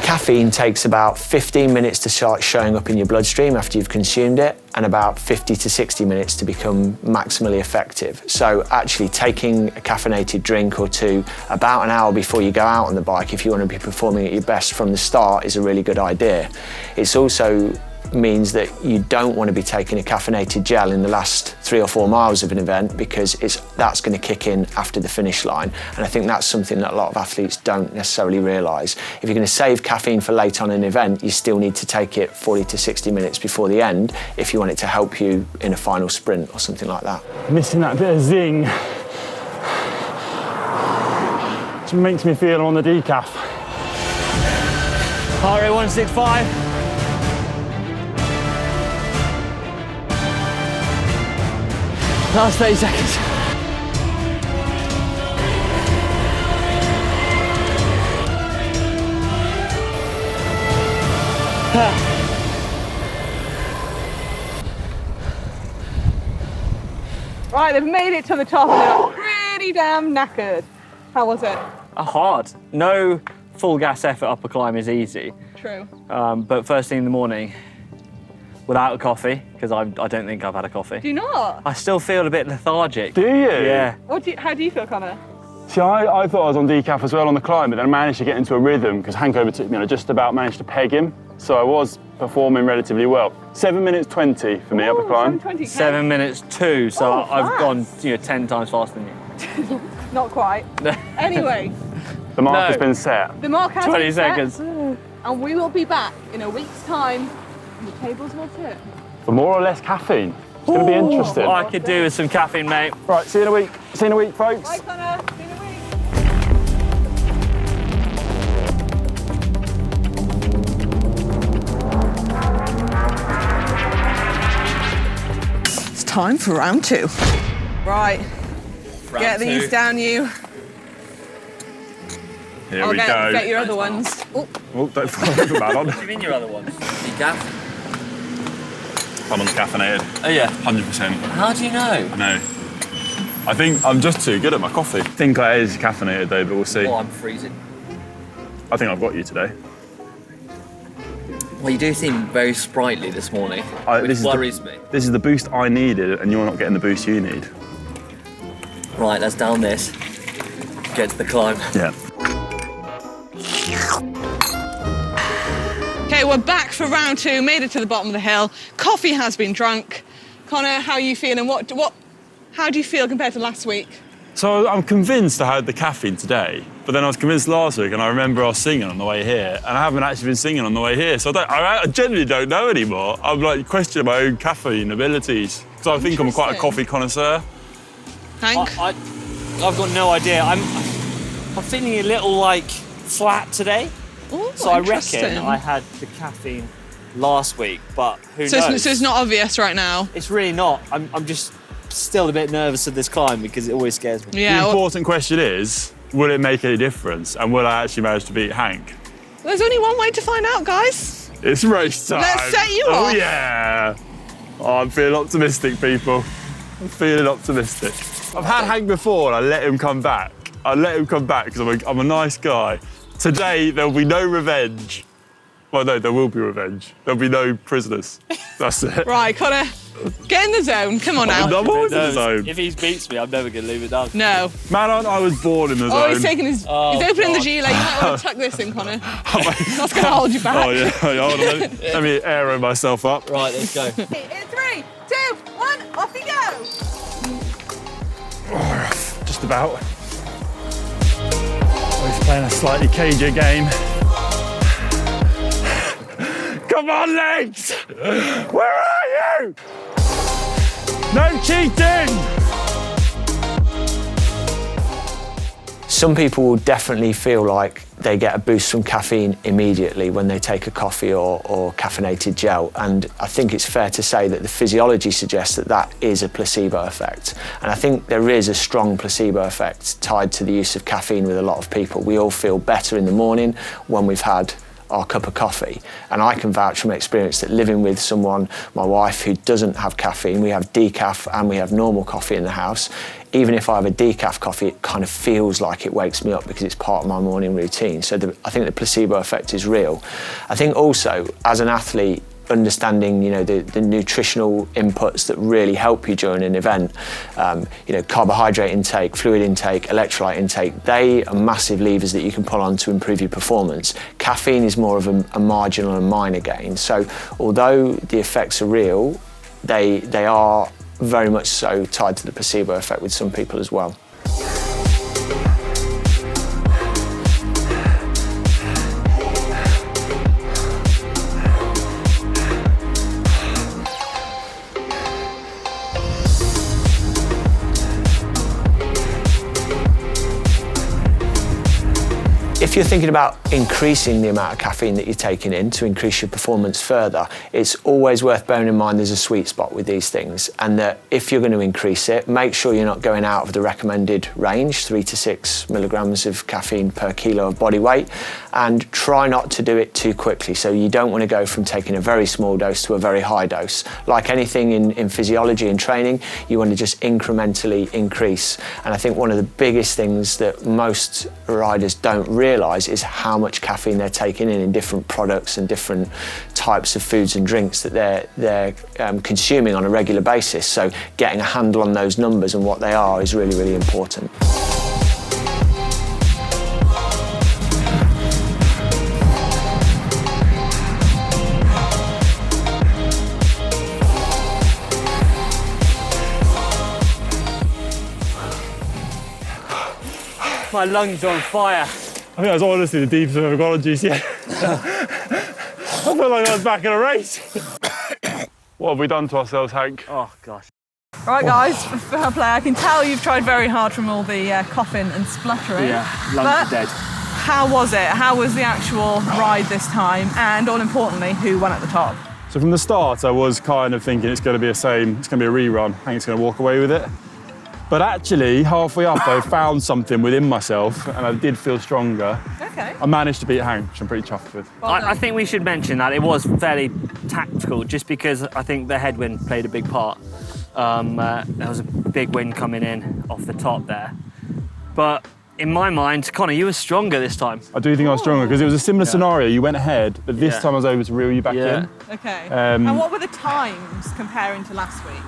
Caffeine takes about 15 minutes to start showing up in your bloodstream after you've consumed it, and about 50 to 60 minutes to become maximally effective. So actually taking a caffeinated drink or two about an hour before you go out on the bike, if you want to be performing at your best from the start, is a really good idea. It's also means that you don't want to be taking a caffeinated gel in the last 3 or 4 miles of an event, because that's going to kick in after the finish line. And I think that's something that a lot of athletes don't necessarily realise. If you're going to save caffeine for late on an event, you still need to take it 40 to 60 minutes before the end if you want it to help you in a final sprint or something like that. Missing that bit of zing. Which makes me feel on the decaf. Heart rate 165. Last 30 seconds. Right, they've made it to the top and they're pretty damn knackered. How was it? Hard. No full gas effort up a climb is easy. True. But first thing in the morning, without a coffee, because I don't think I've had a coffee. Do you not? I still feel a bit lethargic. Do you? Yeah. How do you feel, Connor? See, I thought I was on decaf as well on the climb, but then I managed to get into a rhythm because Hank overtook me and I just about managed to peg him. So I was performing relatively well. 7 minutes 20 for me up a climb. 7 minutes 2, so I've gone 10 times faster than you. Not quite. Anyway. The mark has been set. The mark has 20 been seconds. set, and we will be back in a week's time and the tables will turn. for more or less caffeine. It's going to be interesting. I could do with some caffeine, mate. Right, see you in a week. See you in a week, folks. Bye, Connor. See you in a week. It's time for round 2. Right. Get these down you. Here we go. Get your other ones. Oh, don't fall over, man. What do you mean your other ones? Decaf? Someone's caffeinated. Oh yeah. 100%. How do you know? I know. I think I'm just too good at my coffee. I think it is caffeinated though, but we'll see. Oh, I'm freezing. I think I've got you today. Well, you do seem very sprightly this morning, which worries me. This is the boost I needed, and you're not getting the boost you need. Right, let's down this. Get to the climb. Yeah. okay, we're back for round 2. Made it to the bottom of the hill. Coffee has been drunk. Connor, how are you feeling? How do you feel compared to last week? So I'm convinced I had the caffeine today, but then I was convinced last week, and I remember I was singing on the way here, and I haven't actually been singing on the way here, so I genuinely don't know anymore. I'm like questioning my own caffeine abilities, because I think I'm quite a coffee connoisseur. Hank? I've got no idea. I'm feeling a little like flat today. Ooh, so I reckon I had the caffeine last week, but who knows? So it's not obvious right now? It's really not. I'm just still a bit nervous of this climb because it always scares me. Yeah, the important question is, will it make any difference? And will I actually manage to beat Hank? There's only one way to find out, guys. It's race time. Let's set you off. Oh, off. yeah. Oh, I'm feeling optimistic, people. I'm feeling optimistic. I've had Hank before and I let him come back. I let him come back because I'm a nice guy. Today, there'll be no revenge. Well, no, there will be revenge. There'll be no prisoners. That's it. Right, Connor, get in the zone. Come on now. I'm always in the zone. If he beats me, I'm never going to leave it down. No. Man, I was born in the zone. Oh, he's taking his... he's opening the gilet. You might want to tuck this in, Connor. That's going to hold you back. Oh, yeah. Hold on. Let me aero myself up. Right, let's go. In 3, 2, 1, off you go. Just about. He's playing a slightly cagier game. Come on, legs! Where are you? No cheating! Some people will definitely feel like they get a boost from caffeine immediately when they take a coffee or caffeinated gel. And I think it's fair to say that the physiology suggests that that is a placebo effect. And I think there is a strong placebo effect tied to the use of caffeine with a lot of people. We all feel better in the morning when we've had our cup of coffee. And I can vouch from experience that living with someone, my wife, who doesn't have caffeine, we have decaf and we have normal coffee in the house. Even if I have a decaf coffee, it kind of feels like it wakes me up because it's part of my morning routine. So I think the placebo effect is real. I think also, as an athlete, understanding, the nutritional inputs that really help you during an event, carbohydrate intake, fluid intake, electrolyte intake, they are massive levers that you can pull on to improve your performance. Caffeine is more of a marginal and minor gain. So although the effects are real, they are very much so tied to the placebo effect with some people as well. If you're thinking about increasing the amount of caffeine that you're taking in to increase your performance further, it's always worth bearing in mind there's a sweet spot with these things, and that if you're going to increase it, make sure you're not going out of the recommended range, 3 to 6 milligrams of caffeine per kilo of body weight, and try not to do it too quickly. So you don't want to go from taking a very small dose to a very high dose. Like anything in physiology and training, you want to just incrementally increase. And I think one of the biggest things that most riders don't realise is how much caffeine they're taking in different products and different types of foods and drinks that they're consuming on a regular basis. So getting a handle on those numbers and what they are is really, really important. My lungs are on fire. I think that's honestly the deepest I've ever gone on GCN. I feel like I was back in a race. What have we done to ourselves, Hank? Oh, gosh. Right, guys, fair play. I can tell you've tried very hard from all the coughing and spluttering. Yeah, lungs are dead. How was it? How was the actual ride this time? And all importantly, who won at the top? So from the start, I was kind of thinking it's going to be it's going to be a rerun. Hank's going to walk away with it. But actually, halfway up, I found something within myself, and I did feel stronger. Okay. I managed to beat Hank, which I'm pretty chuffed with. I think we should mention that it was fairly tactical, just because I think the headwind played a big part. There was a big wind coming in off the top there. But in my mind, Connor, you were stronger this time. I do think I was stronger, because it was a similar scenario. You went ahead, but this time I was able to reel you back in. Okay. And what were the times comparing to last week?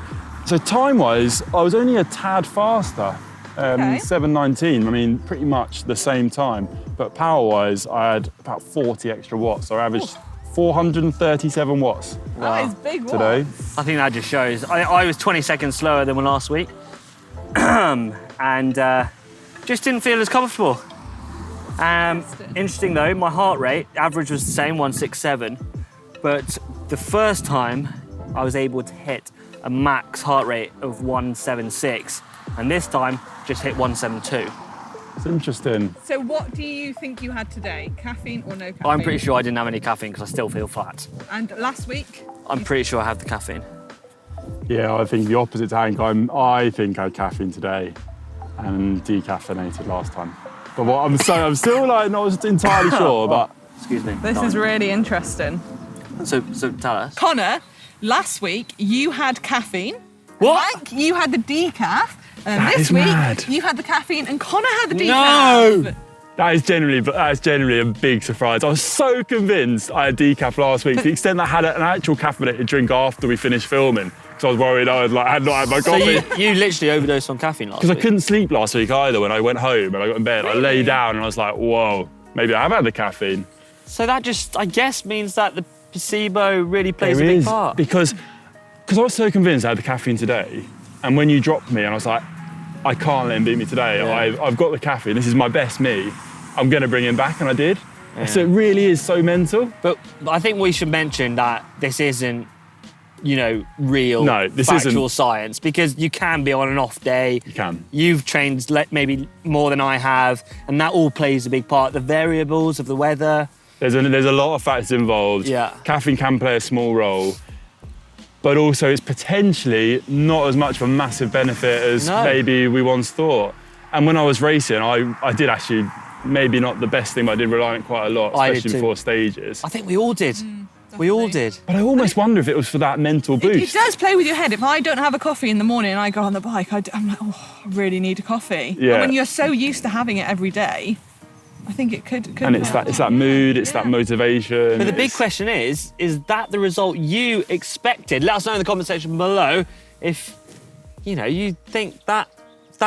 So time-wise, I was only a tad faster, 7:19. I mean, pretty much the same time. But power-wise, I had about 40 extra watts. So I averaged 437 watts. That is big watts. Today. I think that just shows. I was 20 seconds slower than last week, and just didn't feel as comfortable. Interesting though, my heart rate average was the same, 167, but the first time I was able to hit a max heart rate of 176, and this time just hit 172. It's interesting. So what do you think you had today? Caffeine or no caffeine? I'm pretty sure I didn't have any caffeine because I still feel flat. And last week? I'm pretty sure I have the caffeine. Yeah, I think the opposite to Hank. I think I had caffeine today and decaffeinated last time. But what I'm still like not entirely sure. But excuse me. This is really interesting. So tell us. Connor, last week you had caffeine. What? Hank, you had the decaf. And That this is week mad. you had the caffeine and Connor had the decaf. No! That is generally a big surprise. I was so convinced I had decaf last week, to the extent that I had an actual caffeinated drink after we finished filming, because I was worried I had not had my coffee. So you literally overdosed on caffeine last week? Because I couldn't sleep last week either. When I went home and I got in bed, I lay down and I was like, whoa, maybe I have had the caffeine. So that just, I guess, means that the placebo really plays a big part. Because I was so convinced I had the caffeine today, and when you dropped me and I was like, I can't let him beat me today. Yeah. I've got the caffeine. This is my best me. I'm going to bring him back, and I did. Yeah. So it really is so mental. But I think we should mention that this isn't, real this factual isn't. Science, because you can be on an off day. You can. You've trained maybe more than I have, and that all plays a big part. The variables of the weather. There's a lot of factors involved. Yeah. Caffeine can play a small role, but also it's potentially not as much of a massive benefit as maybe we once thought. And when I was racing, I did actually, maybe not the best thing, but I did rely on it quite a lot, especially before stages. I think we all did. We all did. But I almost wonder if it was for that mental boost. It does play with your head. If I don't have a coffee in the morning and I go on the bike, I'm like, oh, I really need a coffee. Yeah. And when you're so used to having it every day, I think it could And it's that mood, it's that motivation. But the big question is that the result you expected? Let us know in the comment section below if, you think that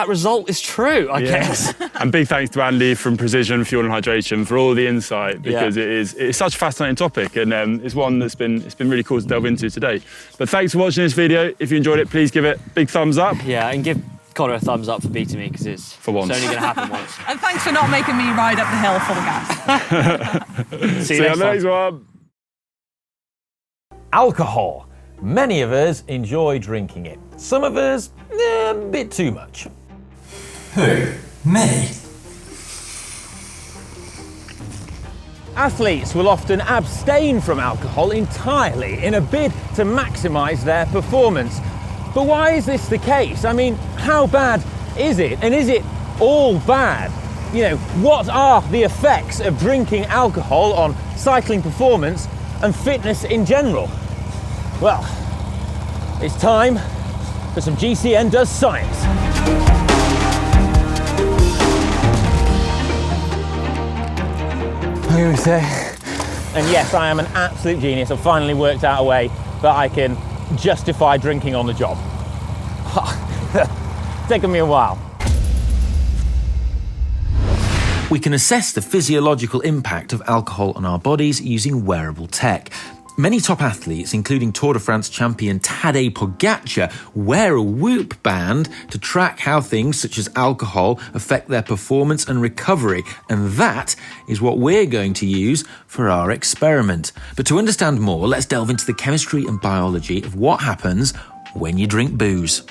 result is true, I guess. And big thanks to Andy from Precision Fuel and Hydration for all the insight, because it's such a fascinating topic, and it's one that's been really cool to delve into today. But thanks for watching this video. If you enjoyed it, please give it a big thumbs up. Yeah, and give Connor a thumbs up for beating me, because it's only going to happen once. And thanks for not making me ride up the hill full of gas. See you next time. next one. Alcohol. Many of us enjoy drinking it. Some of us, a bit too much. Who? Me? Athletes will often abstain from alcohol entirely in a bid to maximise their performance. But why is this the case? I mean, how bad is it? And is it all bad? What are the effects of drinking alcohol on cycling performance and fitness in general? Well, it's time for some GCN Does Science. And yes, I am an absolute genius. I've finally worked out a way that I can justify drinking on the job. Taken me a while. We can assess the physiological impact of alcohol on our bodies using wearable tech. Many top athletes, including Tour de France champion Tadej Pogacar, wear a Whoop band to track how things such as alcohol affect their performance and recovery, and that is what we're going to use for our experiment. But to understand more, let's delve into the chemistry and biology of what happens when you drink booze.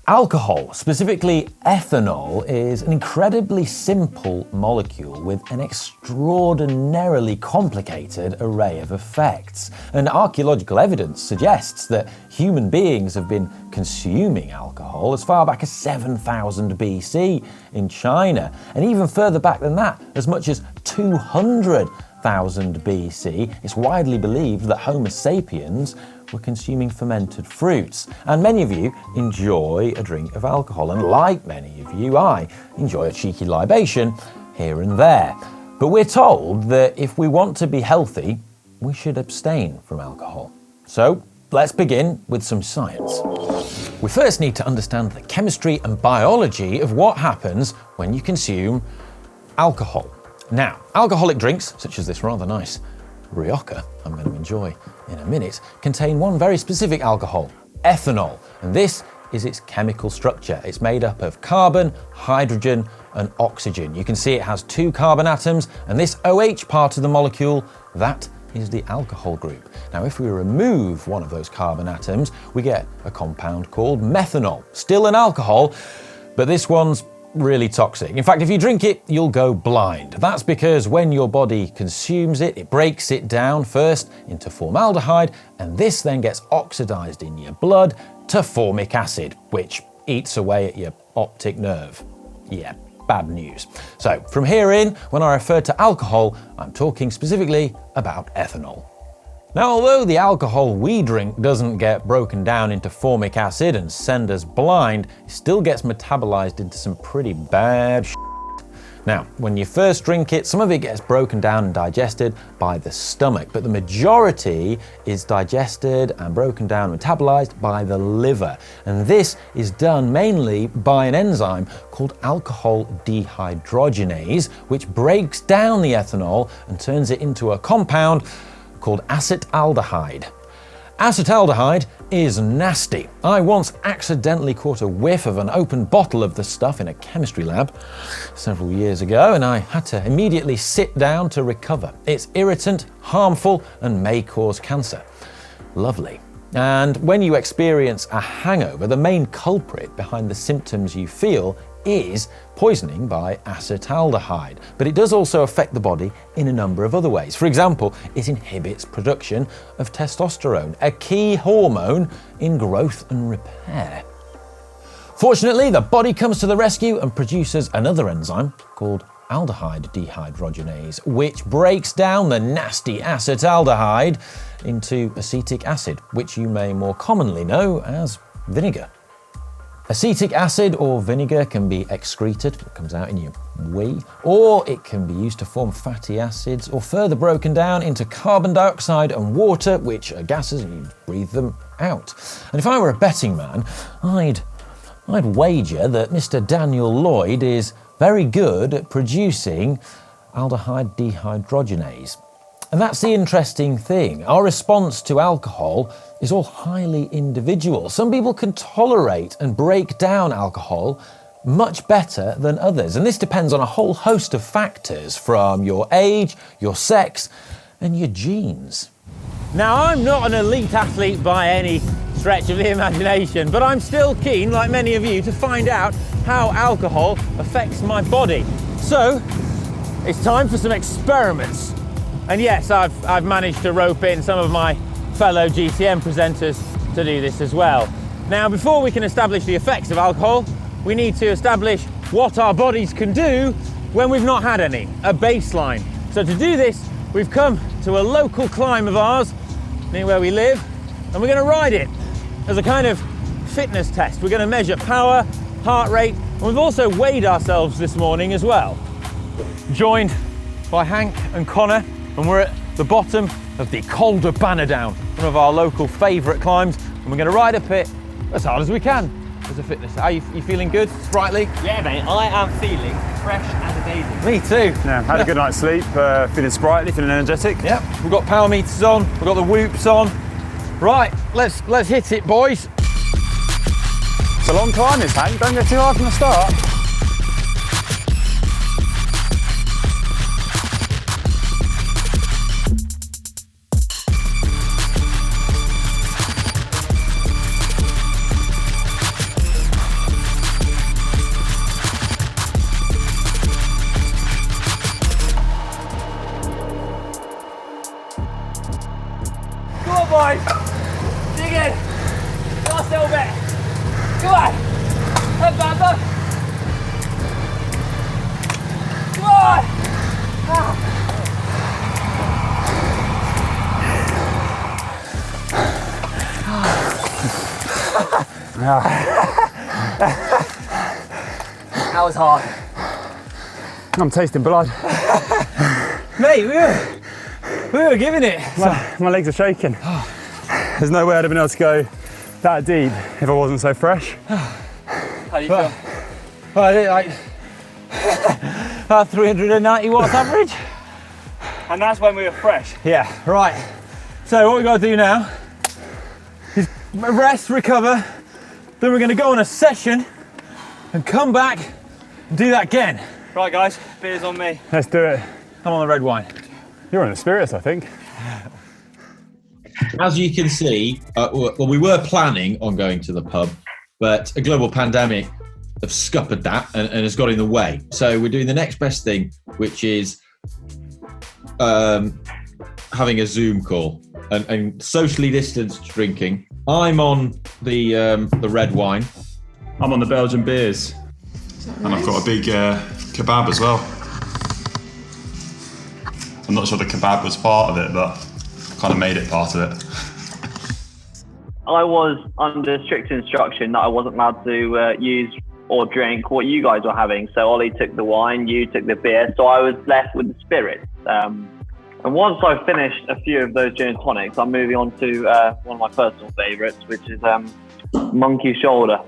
Alcohol, specifically ethanol, is an incredibly simple molecule with an extraordinarily complicated array of effects. And archaeological evidence suggests that human beings have been consuming alcohol as far back as 7000 BC in China, and even further back than that, as much as 200,000 BC, it's widely believed that Homo sapiens were consuming fermented fruits. And many of you enjoy a drink of alcohol, and like many of you, I enjoy a cheeky libation here and there. But we're told that if we want to be healthy, we should abstain from alcohol. So let's begin with some science. We first need to understand the chemistry and biology of what happens when you consume alcohol. Now, alcoholic drinks, such as this rather nice Rioja I'm going to enjoy in a minute, contain one very specific alcohol, ethanol, and this is its chemical structure. It's made up of carbon, hydrogen, and oxygen. You can see it has 2 carbon atoms, and this OH part of the molecule, that is the alcohol group. Now, if we remove one of those carbon atoms, we get a compound called methanol. Still an alcohol, but this one's really toxic. In fact, if you drink it, you'll go blind. That's because when your body consumes it, it breaks it down first into formaldehyde, and this then gets oxidized in your blood to formic acid, which eats away at your optic nerve. Yeah, bad news. So from here in, when I refer to alcohol, I'm talking specifically about ethanol. Now, although the alcohol we drink doesn't get broken down into formic acid and send us blind, it still gets metabolized into some pretty bad shit. Now, when you first drink it, some of it gets broken down and digested by the stomach, but the majority is digested and broken down and metabolized by the liver. And this is done mainly by an enzyme called alcohol dehydrogenase, which breaks down the ethanol and turns it into a compound called acetaldehyde. Acetaldehyde is nasty. I once accidentally caught a whiff of an open bottle of the stuff in a chemistry lab several years ago, and I had to immediately sit down to recover. It's irritant, harmful, and may cause cancer. Lovely. And when you experience a hangover, the main culprit behind the symptoms you feel is poisoning by acetaldehyde, but it does also affect the body in a number of other ways. For example, it inhibits production of testosterone, a key hormone in growth and repair. Fortunately, the body comes to the rescue and produces another enzyme called aldehyde dehydrogenase, which breaks down the nasty acetaldehyde into acetic acid, which you may more commonly know as vinegar. Acetic acid or vinegar can be excreted, it comes out in your wee, or it can be used to form fatty acids, or further broken down into carbon dioxide and water, which are gases and you breathe them out. And if I were a betting man, I'd wager that Mr. Daniel Lloyd is very good at producing aldehyde dehydrogenase. And that's the interesting thing. Our response to alcohol is all highly individual. Some people can tolerate and break down alcohol much better than others. And this depends on a whole host of factors, from your age, your sex, and your genes. Now, I'm not an elite athlete by any stretch of the imagination, but I'm still keen, like many of you, to find out how alcohol affects my body. So, it's time for some experiments. And yes, I've managed to rope in some of my fellow GCN presenters to do this as well. Now, before we can establish the effects of alcohol, we need to establish what our bodies can do when we've not had any, a baseline. So to do this, we've come to a local climb of ours near where we live, and we're going to ride it as a kind of fitness test. We're going to measure power, heart rate, and we've also weighed ourselves this morning as well. Joined by Hank and Connor, and we're at the bottom of the Col de Bannedown, one of our local favourite climbs, and we're going to ride up it as hard as we can. as a fitness? Are you feeling good, sprightly? Yeah, mate, I am feeling fresh as a daisy. Me too. Yeah, had a good night's sleep, feeling sprightly, feeling energetic. Yep, we've got power meters on, we've got the whoops on. Right, let's hit it, boys. It's a long climb, this, Hank. Don't get too hard from the start. Come on, boys. Dig in. Last little bit. Come on. Up, up, up. Come on. That was hard. I'm tasting blood. Mate, we were giving it. My legs are shaking. There's no way I'd have been able to go that deep if I wasn't so fresh. How do you feel? Well, I did like about 390 watts average. And that's when we were fresh. Yeah, right. So what we got to do now is rest, recover, then we're going to go on a session and come back and do that again. Right, guys, beer's on me. Let's do it. I'm on the red wine. You're on the spirits, I think. As you can see, well, we were planning on going to the pub, but a global pandemic have scuppered that and has got in the way. So we're doing the next best thing, which is having a Zoom call and socially distanced drinking. I'm on the red wine. I'm on the Belgian beers. And I've got a big kebab as well. I'm not sure the kebab was part of it, but I kind of made it part of it. I was under strict instruction that I wasn't allowed to use or drink what you guys were having. So Ollie took the wine, you took the beer, so I was left with the spirits. And once I've finished a few of those gin and tonics, I'm moving on to one of my personal favourites, which is Monkey Shoulder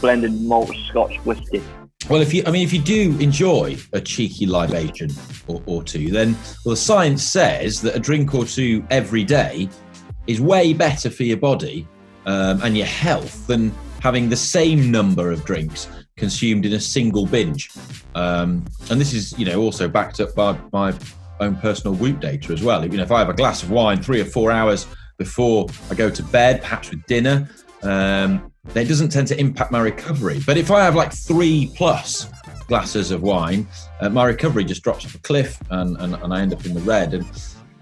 blended malt Scotch whiskey. Well, if you do enjoy a cheeky libation or two, then the science says that a drink or two every day is way better for your body and your health than having the same number of drinks consumed in a single binge. And this is, also backed up by my own personal Whoop data as well. If I have a glass of wine 3 or 4 hours before I go to bed, perhaps with dinner, it doesn't tend to impact my recovery. But if I have like 3+ glasses of wine, my recovery just drops off a cliff and I end up in the red. And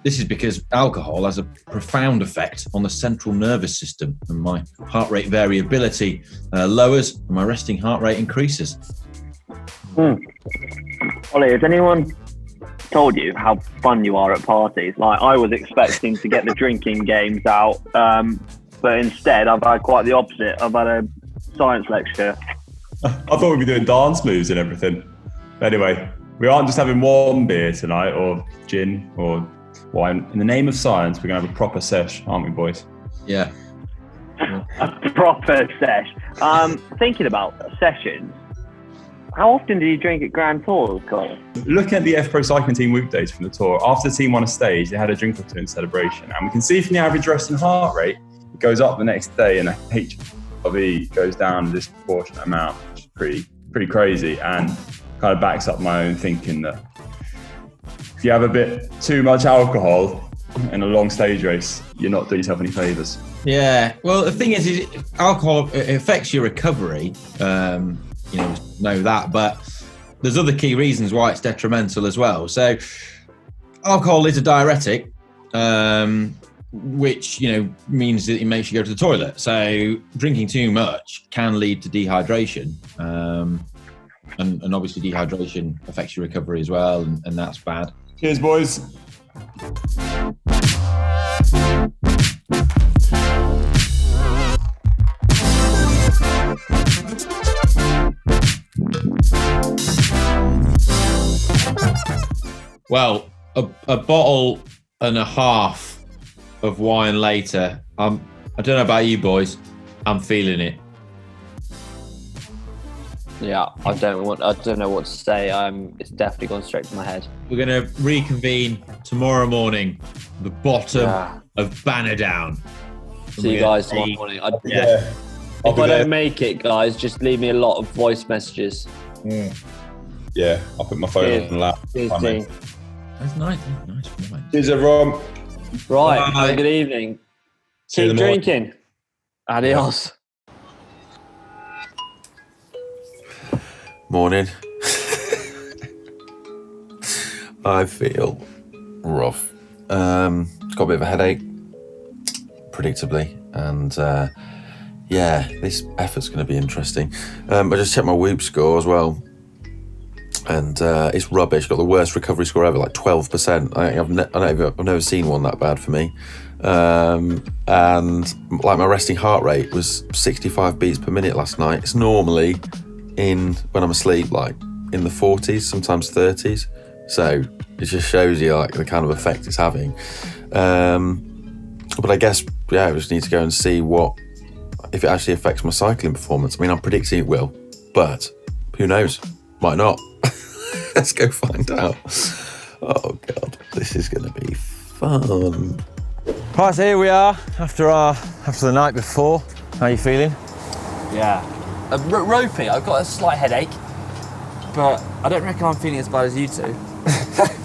this is because alcohol has a profound effect on the central nervous system, and my heart rate variability lowers and my resting heart rate increases. Ollie, has anyone told you how fun you are at parties? Like, I was expecting to get the drinking games out, but instead I've had quite the opposite. I've had a science lecture. I thought we'd be doing dance moves and everything. Anyway, we aren't just having one beer tonight, or gin, or wine. In the name of science, we're going to have a proper sesh, aren't we, boys? Yeah. A proper sesh. Thinking about sessions, how often do you drink at Grand Tours, Colin? Looking at the F Pro Cycling Team Whoop days from the tour, after the team won a stage, they had a drink or two in celebration. And we can see from the average resting heart rate, it goes up the next day, and the HRV goes down a disproportionate amount, which is pretty crazy, and kind of backs up my own thinking that if you have a bit too much alcohol in a long stage race, you're not doing yourself any favours. Yeah, well, the thing is alcohol affects your recovery, know that, but there's other key reasons why it's detrimental as well. So alcohol is a diuretic, which means that it makes you go to the toilet. So drinking too much can lead to dehydration, and obviously dehydration affects your recovery as well, and that's bad. Cheers, boys. Well, a bottle and a half of wine later, I don't know about you boys, I'm feeling it. Yeah, I don't know what to say. It's definitely gone straight to my head. We're going to reconvene tomorrow morning, the bottom of Bannerdown. See you guys tomorrow morning. Yeah. If I don't make it, guys, just leave me a lot of voice messages. Yeah, I'll put my phone on the lap. Cheers, team. That's nice. Cheers, everyone. Right, have a good evening. Keep drinking. Adios. Morning. I feel rough. Got a bit of a headache, predictably, and this effort's going to be interesting. I just checked my Whoop score as well, and it's rubbish. Got the worst recovery score ever, like 12%. I've never seen one that bad for me. And like my resting heart rate was 65 beats per minute last night. It's normally when I'm asleep, like in the 40s, sometimes 30s. So it just shows you like the kind of effect it's having. But I guess, I just need to go and see if it actually affects my cycling performance. I mean, I'm predicting it will, but who knows? Might not. Let's go find out. Oh God, this is going to be fun. Right, so here we are after the night before. How are you feeling? Yeah. Ropey, I've got a slight headache, but I don't reckon I'm feeling as bad as you two.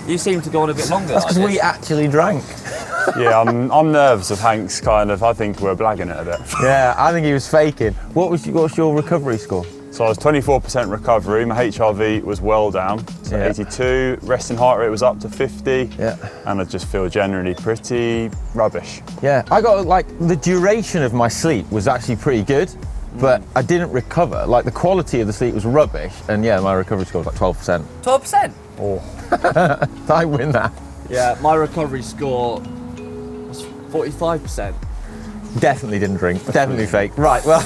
You seem to go on a bit longer. That's because we actually drank. Yeah, I'm nervous of Hank's I think we're blagging it a bit. Yeah, I think he was faking. What's your recovery score? So I was 24% recovery, my HRV was well down, so 82, resting heart rate was up to 50, and I just feel generally pretty rubbish. Yeah, I got the duration of my sleep was actually pretty good, but I didn't recover. Like the quality of the sleep was rubbish, and my recovery score was like 12%. 12%? Oh. I win that. Yeah, my recovery score was 45%. Definitely didn't drink. Definitely fake. Right, well.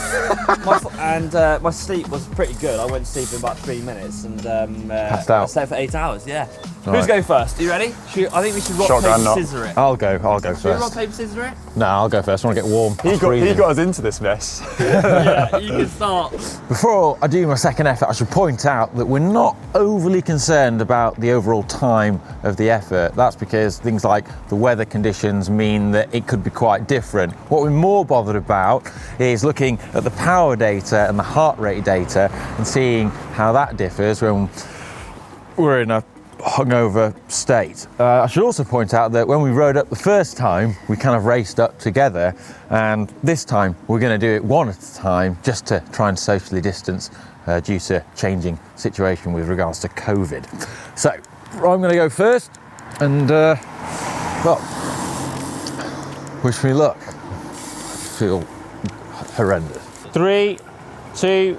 My sleep was pretty good. I went to sleep in about 3 minutes and passed out. I slept for 8 hours, yeah. All Who's right. going first? Are you ready? I think we should rock, Shotgun, paper, scissor it. I'll go Should we rock, first. paper, scissor it? No, I'll go first. I want to get warm. He got us into this mess. Yeah, you can start. Before I do my second effort, I should point out that we're not overly concerned about the overall time of the effort. That's because things like the weather conditions mean that it could be quite different. What we're more bothered about is looking at the power data and the heart rate data and seeing how that differs when we're in a hungover state. I should also point out that when we rode up the first time, we kind of raced up together, and this time we're going to do it one at a time just to try and socially distance due to changing situation with regards to COVID. So I'm going to go first, and wish me luck. I feel horrendous. 3, 2,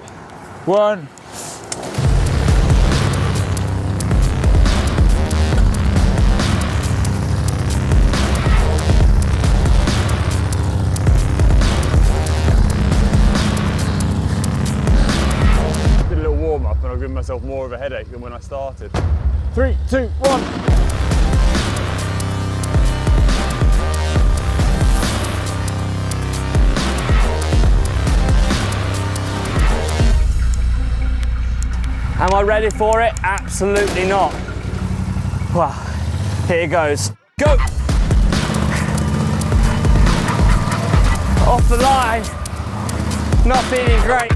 1. Did a little warm up and I've given myself more of a headache than when I started. 3, 2, 1. Am I ready for it? Absolutely not. Well, here goes. Go! Off the line. Not feeling great.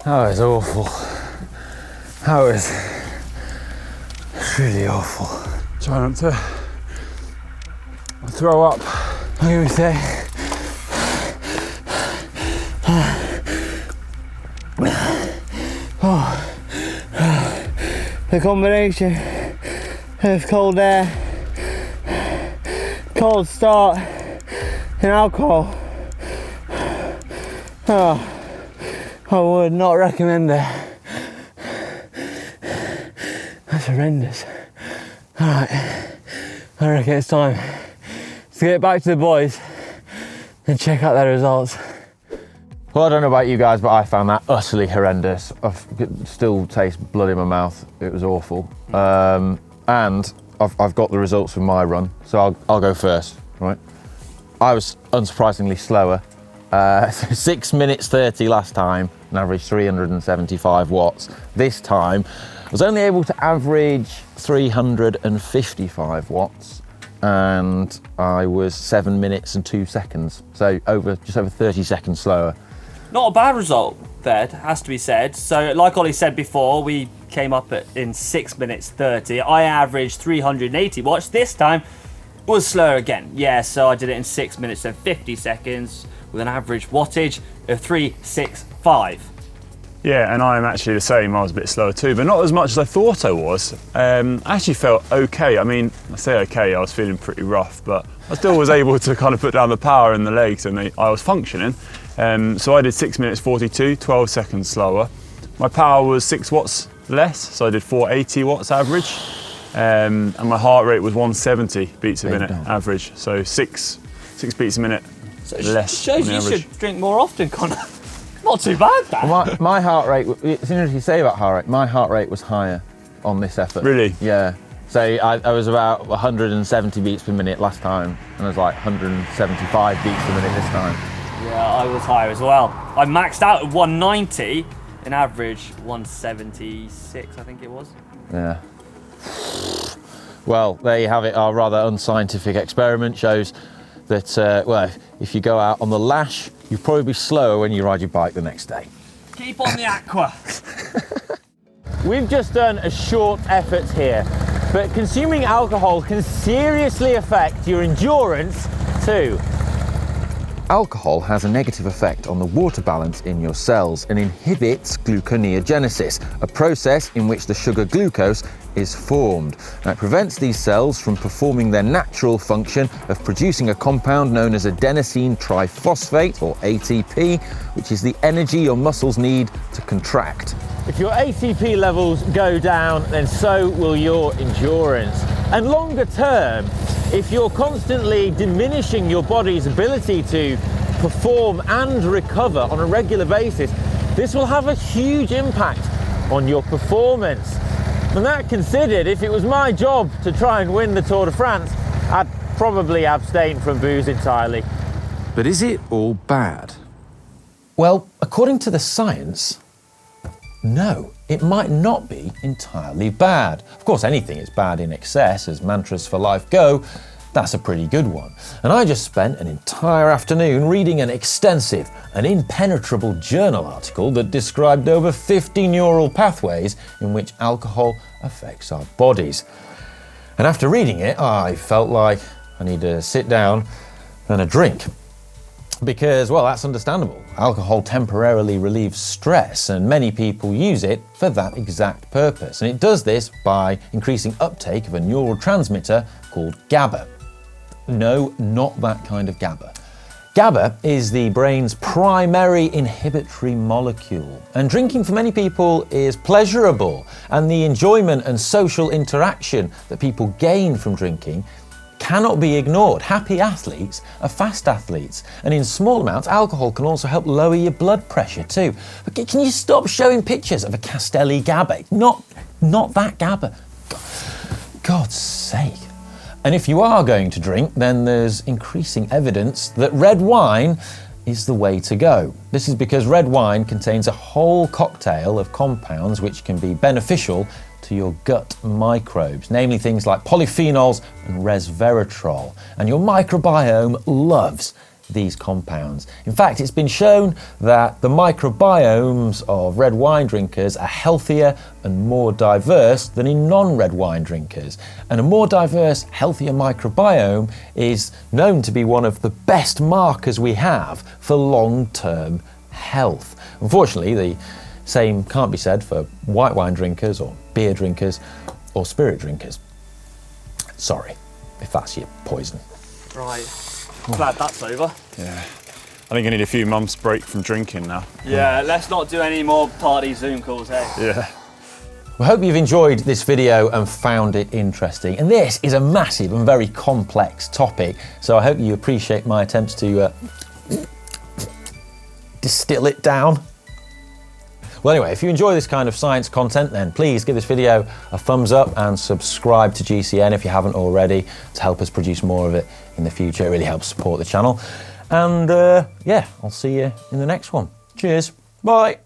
That was awful. That was really awful. Try not to throw up. I'm going to say. The combination of cold air, cold start, and alcohol. I would not recommend it. That's horrendous. Alright, I reckon it's time Let's get back to the boys and check out their results. Well, I don't know about you guys, but I found that utterly horrendous. I still taste blood in my mouth. It was awful. And I've got the results from my run, so I'll go first, right? I was unsurprisingly slower. 6 minutes 30 last time, an average 375 watts. This time, I was only able to average 355 watts, and I was 7 minutes and 2 seconds. So just over 30 seconds slower. Not a bad result there, has to be said. So like Ollie said before, we came up in 6 minutes 30. I averaged 380 watts. This time was slower again. Yeah, so I did it in 6 minutes and 50 seconds with an average wattage of 365. Yeah, and I'm actually the same. I was a bit slower too, but not as much as I thought I was. I actually felt okay. I mean, I say okay, I was feeling pretty rough, but I still was able to kind of put down the power in the legs, and I was functioning. So I did 6 minutes 42, 12 seconds slower. My power was 6 watts less, so I did 480 watts average. And my heart rate was 170 beats a minute average, so six beats a minute so less. Shows you should drink more often, Connor. Not too bad, that. Well, my heart rate, it's interesting you say about heart rate, my heart rate was higher on this effort. Really? Yeah. So I was about 170 beats per minute last time, and I was like 175 beats per minute this time. Yeah, I was higher as well. I maxed out at 190, an average 176, I think it was. Yeah. Well, there you have it. Our rather unscientific experiment shows that, well, if you go out on the lash, you'll probably be slower when you ride your bike the next day. Keep on the aqua. We've just done a short effort here, but consuming alcohol can seriously affect your endurance too. Alcohol has a negative effect on the water balance in your cells and inhibits gluconeogenesis, a process in which the sugar glucose is formed. Now, it prevents these cells from performing their natural function of producing a compound known as adenosine triphosphate, or ATP, which is the energy your muscles need to contract. If your ATP levels go down, then so will your endurance. And longer term, if you're constantly diminishing your body's ability to perform and recover on a regular basis, this will have a huge impact on your performance. And that considered, if it was my job to try and win the Tour de France, I'd probably abstain from booze entirely. But is it all bad? Well, according to the science, no, it might not be entirely bad. Of course, anything is bad in excess, as mantras for life go. That's a pretty good one. And I just spent an entire afternoon reading an extensive and impenetrable journal article that described over 50 neural pathways in which alcohol affects our bodies. And after reading it, I felt like I need to sit down and a drink. Because, well, that's understandable. Alcohol temporarily relieves stress, and many people use it for that exact purpose. And it does this by increasing uptake of a neurotransmitter called GABA. No, not that kind of GABA. GABA is the brain's primary inhibitory molecule, and drinking for many people is pleasurable, and the enjoyment and social interaction that people gain from drinking cannot be ignored. Happy athletes are fast athletes, and in small amounts, alcohol can also help lower your blood pressure too. But can you stop showing pictures of a Castelli GABA? Not that GABA. God's sake. And if you are going to drink, then there's increasing evidence that red wine is the way to go. This is because red wine contains a whole cocktail of compounds which can be beneficial to your gut microbes, namely things like polyphenols and resveratrol. And your microbiome loves these compounds. In fact, it's been shown that the microbiomes of red wine drinkers are healthier and more diverse than in non-red wine drinkers. And a more diverse, healthier microbiome is known to be one of the best markers we have for long-term health. Unfortunately, the same can't be said for white wine drinkers or beer drinkers or spirit drinkers. Sorry if that's your poison. Right. Glad that's over. Yeah. I think I need a few months break from drinking now. Yeah, let's not do any more party Zoom calls, hey? Yeah. We hope you've enjoyed this video and found it interesting. And this is a massive and very complex topic, so I hope you appreciate my attempts to distill it down. Well, anyway, if you enjoy this kind of science content, then please give this video a thumbs up and subscribe to GCN if you haven't already, to help us produce more of it in the future. It really helps support the channel. And yeah, I'll see you in the next one. Cheers. Bye.